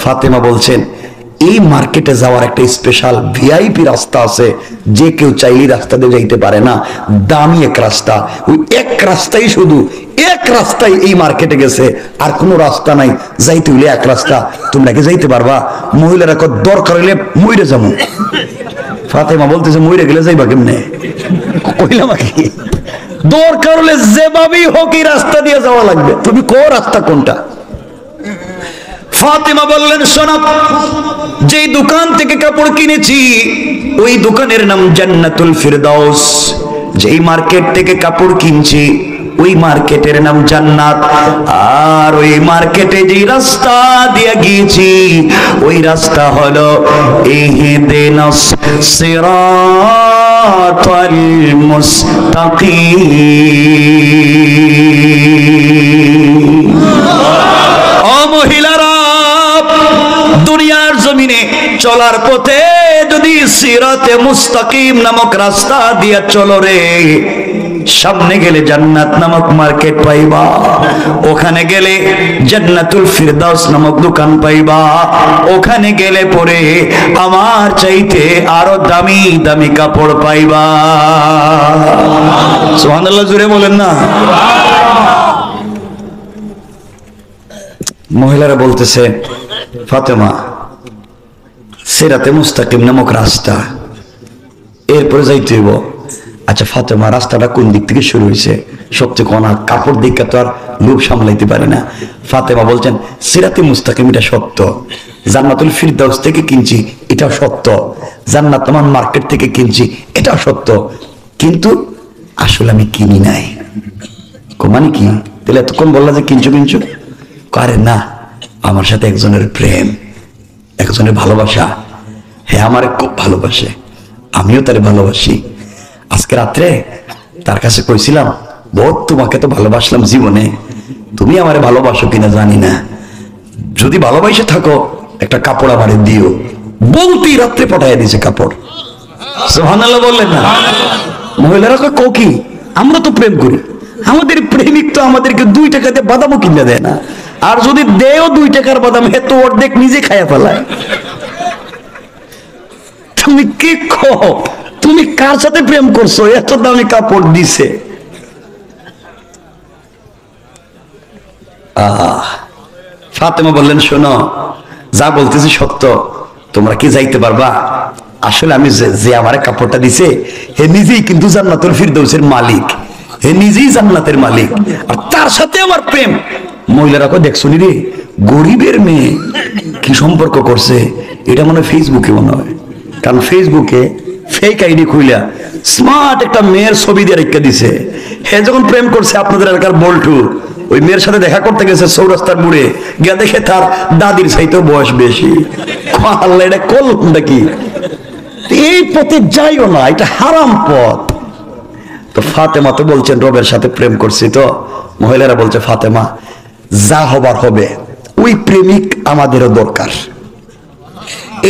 ফাতেমা বলছেন, এই মার্কেটে যাওয়ার একটা স্পেশাল ভিআইপি রাস্তা আছে, যে কেউ চাইলে রাস্তা দিয়ে যাইতে পারে না, দামি এক রাস্তা। ওই এক রাস্তাই, শুধু এক রাস্তায় এই মার্কেটে গেছে, আর কোনো রাস্তা নাই, যাইতে হইলে এক রাস্তা। তোমরা কি যাইতে পারবা? মহিলারা দরকার হইলে মইরে যাবো। ফাতেমা বলতেছে, মইরে গেলে যাইবা কেমনে? কইলাম কি দরকার হলে যেভাবেই হোক এই রাস্তা দিয়ে যাওয়া লাগবে। তুমি কো রাস্তা কোনটা? ফাতেমা বললেন, শোনো, যেই দোকান থেকে কাপড় কিনেছি ওই দোকানের নাম জান্নাতুল ফিরদাউস। যেই মার্কেট থেকে কাপড় কিনছি ওই মার্কেটের নাম জান্নাত। আর ওই মার্কেটে যে রাস্তা দিয়ে গিয়েছি ওই রাস্তা হলো ইহদিনাস সিরাতাল মুস্তাকিম। ও মহিলারা, দুনিয়ার জমিনে চলার পথে যদি সিরাতে মুস্তাকিম নামক রাস্তা দিয়ে চলো রে, সামনে গেলে জান্নাত নামক মার্কেট পাইবা, ওখানে গেলে জান্নাতুল ফিরদাউস নামক দোকান পাইবা, ওখানে গেলে পরে আমার চাইতে আরো দামি দামি কাপড় পাইবা। সুবহানাল্লাহ, জোরে বলেন না। মহিলারা বলতেছে, ফাতেমা সিরাতে মুস্তাকিম নামক রাস্তা, এরপরে যাইতে হইব। আচ্ছা ফাতেমা, রাস্তাটা কোন দিক থেকে শুরু হয়েছে? সবচেয়ে কোনা কাপড় দিকে তো আর লোভ সামলাইতে পারে না। ফাতেমা বলছেন, সিরাতে মুস্তাকিম এটা সত্য, জান্নাতুল ফিরদাউস থেকে কিনছি এটাও সত্য, জান্নাত আমার মার্কেট থেকে কিনছি এটাও সত্য, কিন্তু আসলে আমি কিনি নাই। মানে কি? তাহলে এতক্ষণ বললা যে কিনছো কিনছো? আরে না, আমার সাথে একজনের প্রেম, একজনের ভালোবাসা। হ্যাঁ, আমার খুব ভালোবাসে, আমিও তারে ভালোবাসি। আজকে রাত্রে তার কাছে কইছিলাম, বহুত তোমাকে তো ভালোবাসলাম জীবনে, তুমি আমারে ভালোবাসো কিনা জানি না, যদি ভালোবাসে থাকো একটা কাপড় আমারে দিও। বলতেই রাত্রে পাঠাইয়া দিয়েছে কাপড়। সুবহানাল্লাহ বললেন না? মহিলারা কো কি, আমরা তো প্রেম করি, আমাদের প্রেমিক তো আমাদেরকে 2 টাকাতে বাদামও কিনে দেয় না, আর যদি দেও 2 টাকার বাদাম, হে তো অর্ধেক নিজে খাইয়া ফেলায়। তুমি কি কো? তুমি কার সাথে প্রেম করছো? এত দামি কাপড় দিছে। ফাতেমা বললেন, শোনো, যা বলতেছি সত্য, তোমরা কি যাইতে পারবা? আসলে আমি যে আমার কাপড়টা দিছে, হে নিজেই কিন্তু জান্নাতুল ফিরদাউসের মালিক, হে নিজেই জান্নাতের মালিক, আর তার সাথে আমার প্রেম। মহিলারা কো, দেখছো নি রে, গরিবের মেয়ে কি সম্পর্ক করছে? এটা মনে হয় ফেসবুকে মনে হয়, কারণ ফেসবুকে ফেক আইডি খুইলা স্মার্ট একটা মেয়ের ছবি দিয়ে রেখে দিছে। হে যখন প্রেম করছে আপনাদের এলাকার বল্টু, ওই মেয়ের সাথে দেখা করতে গেছে চৌরাস্তার মোড়ে গিয়া, দেখে তার দাদির চাইতেও বয়স বেশি। আল্লাহ, এটা করলামটা কি? এই পথে যাইও না, এটা হারাম পথ। তো ফাতেমা তো বলছেন রবের সাথে প্রেম করছি। তো মহিলারা বলছে, ফাতেমা যা হবার হবে, ওই প্রেমিক আমাদেরও দরকার,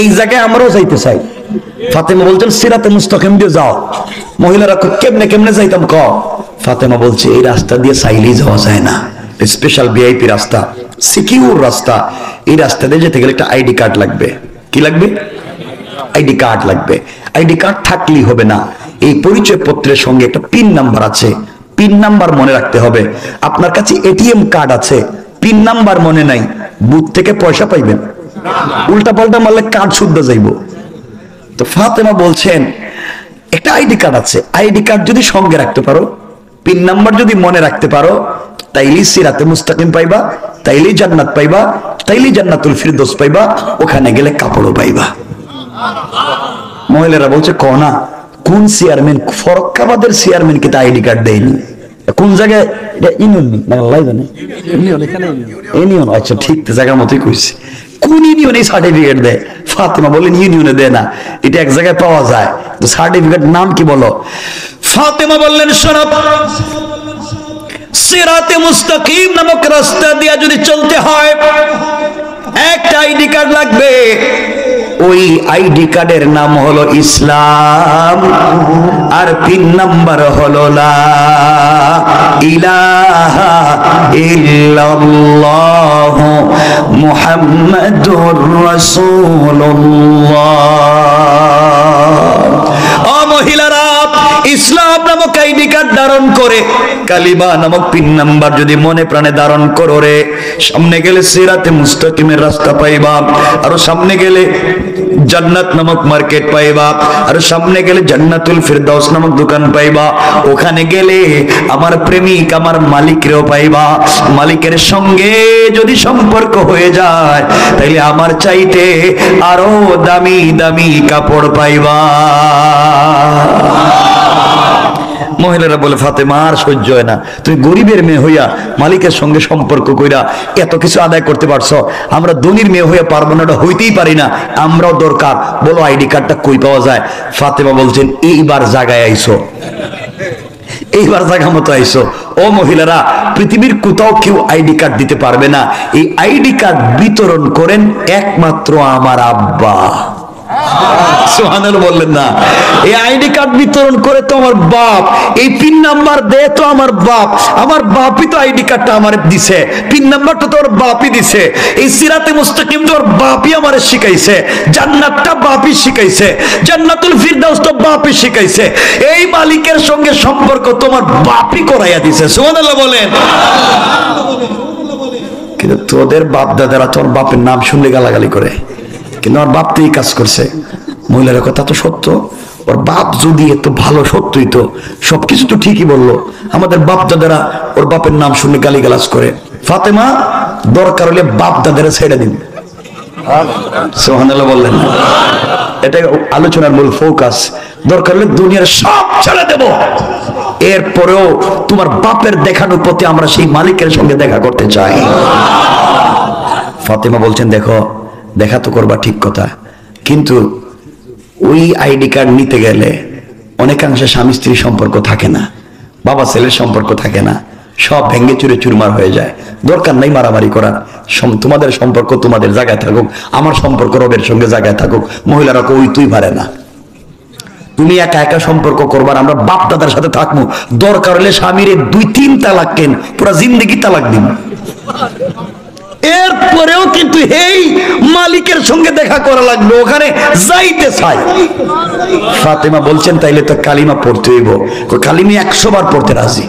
এই জায়গায় আমরাও যাইতে চাই। ফাতেমা বলছেন, সিরাতে মুস্তাকিম দিয়ে যাও। মহিলারা কেমনে কেমনে যাইতাম ক? ফাতেমা বলছে, এই রাস্তা দিয়ে চাইলেই যাওয়া যায় না, স্পেশাল ভিআইপি রাস্তা, সিকিউর রাস্তা। এই রাস্তা দিয়ে যেতে গেলে একটা আইডি কার্ড লাগবে। কি লাগবে? আইডি কার্ড লাগবে। আইডি কার্ড থাকলেই হবে না, এই পরিচয় পত্রের সঙ্গে একটা পিন নাম্বার আছে, পিন নাম্বার মনে রাখতে হবে। আপনার কাছে এটিএম কার্ড আছে, পিন নাম্বার মনে নাই, বুথ থেকে পয়সা পাইবেন, উল্টা পাল্টা মারলে কার্ড শুদ্ধ যাইব। তো ফাতেমা বলছেন, একটা আইডি কার্ড আছে, আইডি কার্ড যদি সঙ্গে রাখতে পারো, পিন নাম্বার যদি মনে রাখতে পারো, তাইলেই সিরাতে মুস্তাকিম পাইবা, তাইলেই জান্নাত পাইবা, তাইলেই জান্নাতুল ফিরদৌস পাইবা, ওখানে গেলে কাপড়ও পাইবা। মহিলারা বলছে, কনা কোন চেয়ারম্যান, ফরক্কাবাদের চেয়ারম্যান কি আইডি কার্ড দেয়নি? কোন জায়গায়? এটা ইউনিয়ন না, ইউনিয়ন। আচ্ছা ঠিক, জায়গার মতোই কইছে। কোন ইউনিয়নে সার্টিফিকেট দেয়? ফাতেমা বলেন, ইউনিয়নে দেয় না, এটা এক জায়গায় পাওয়া যায়। তো সার্টিফিকেট নাম কি বলো? ফাতেমা বললেন, শোনো, সিরাতে মুস্তাকিম নামক রাস্তা দিয়ে যদি চলতে হয়, একটা আইডি কার্ড লাগবে। ওই আইডি কার্ডের নাম হলো ইসলাম, আর পিন নাম্বার হলো লা ইলাহা ইল্লাল্লাহ মুহাম্মাদুর রাসূলুল্লাহ। ও মহিলারা, ইসলাম নামক আইডি কার্ড ধারণ করে, কালিমা নামক পিন নাম্বার যদি মনে প্রাণে ধারণ করো রে, সামনে গেলে সিরাতে মুস্তাকিমের রাস্তা পাইবা, আর সামনে গেলে জান্নাত নামক মার্কেট পাইবা, আর সামনে গেলে জান্নাতুল ফিরদাউস নামক দোকান পাইবা, ওখানে গেলে আমার প্রেমিক, আমার মালিকরেও পাইবা। মালিকের সঙ্গে যদি সম্পর্ক হয়ে যায়, তাইলে আমার চাইতে আরো দামি দামি কাপড় পাইবা। মহিলারা বলে, ফাতেমা আর সহ্য হয় না, তুমি গরিবের মেয়ে হইয়া মালিকের সঙ্গে সম্পর্ক কইরা এত কিছু আদায় করতে পারছো, আমরা ধনীর মেয়ে হইয়া পারবো না, এটা হইতেই পারি না, আমরাও দরকার, বলো আইডি কার্ডটা কই পাওয়া যায়? ফাতেমা বলছেন, এইবার জায়গায় আইছো, এইবার জায়গা মতো আইছো। ও মহিলারা, পৃথিবীর কোথাও কেউ আইডি কার্ড দিতে পারবে না, এই আইডি কার্ড বিতরণ করেন একমাত্র আমার আব্বা। সুবহানাল্লাহ বললেন না? এই আইডি কার্ড বিতরণ করে তো আমার বাপ, এই পিন নাম্বার দে তো আমার বাপ, আমার বাপই তো আইডি কার্ডটা আমার দিছে, পিন নাম্বারটা তো ওর বাপই দিছে, এই সিরাতে মুস্তাকিম তো ওর বাপই আমারে শিখাইছে, জান্নাতটা বাপই শিখাইছে, জান্নাতুল ফিরদাউস তো বাপই শিখাইছে, এই মালিকের সঙ্গে সম্পর্ক তোমার বাপই করাইয়া দিছে। সুবহানাল্লাহ বলেন। কিন্তু তোদের বাপ দাদারা তোর বাপের নাম শুনলে গালাগালি করে, কিন্তু আমার বাপ তো এই কাজ করছে। মহিলার কথা তো সত্য, ওর বাপ যদি এত ভালো সত্যই তো সবকিছু তো ঠিকই বললো। আমাদের বাপ দাদারা ওর বাপের নাম শুনে গালিগালাজ করে। ফাতেমা দরকার হলে বাপ দাদারা ছেড়ে দিন। সুবহানাল্লাহ বললেন না? এটা আলোচনার মূল ফোকাস। দরকার হলে দুনিয়ার সব ছেড়ে দেব, এরপরেও তোমার বাপের দেখানোর প্রতি আমরা সেই মালিকের সঙ্গে দেখা করতে চাই। ফাতেমা বলছেন, দেখো দেখা তো করবা ঠিক কথা, কিন্তু ওই আইডি কার্ড নিতে গেলে অনেকাংশে স্বামী স্ত্রীর সম্পর্ক থাকে না, বাবা ছেলের সম্পর্ক থাকে না, সব ভেঙ্গে চুরে চুরমার হয়ে যায়। দরকার নাই মারামারি করার, তোমাদের সম্পর্ক তোমাদের জায়গায় থাকুক, আমার সম্পর্ক রবের সঙ্গে জায়গায় থাকুক। মহিলারা কই তুই পারে না, তুমি একা একা সম্পর্ক করবার, আমরা বাপ দাদার সাথে থাকবো, দরকার হলে স্বামীর 2-3 তালাক কেন, পুরা জিন্দগি তালাক দিন, এরপরেও কিন্তু এই মালিকের সঙ্গে দেখা করা লাগবে, ওখানে যাইতে চাই। ফাতেমা বলছেন তাইলে তো কালিমা পড়তে হইব। কালিমা 100 বার পড়তে রাজি।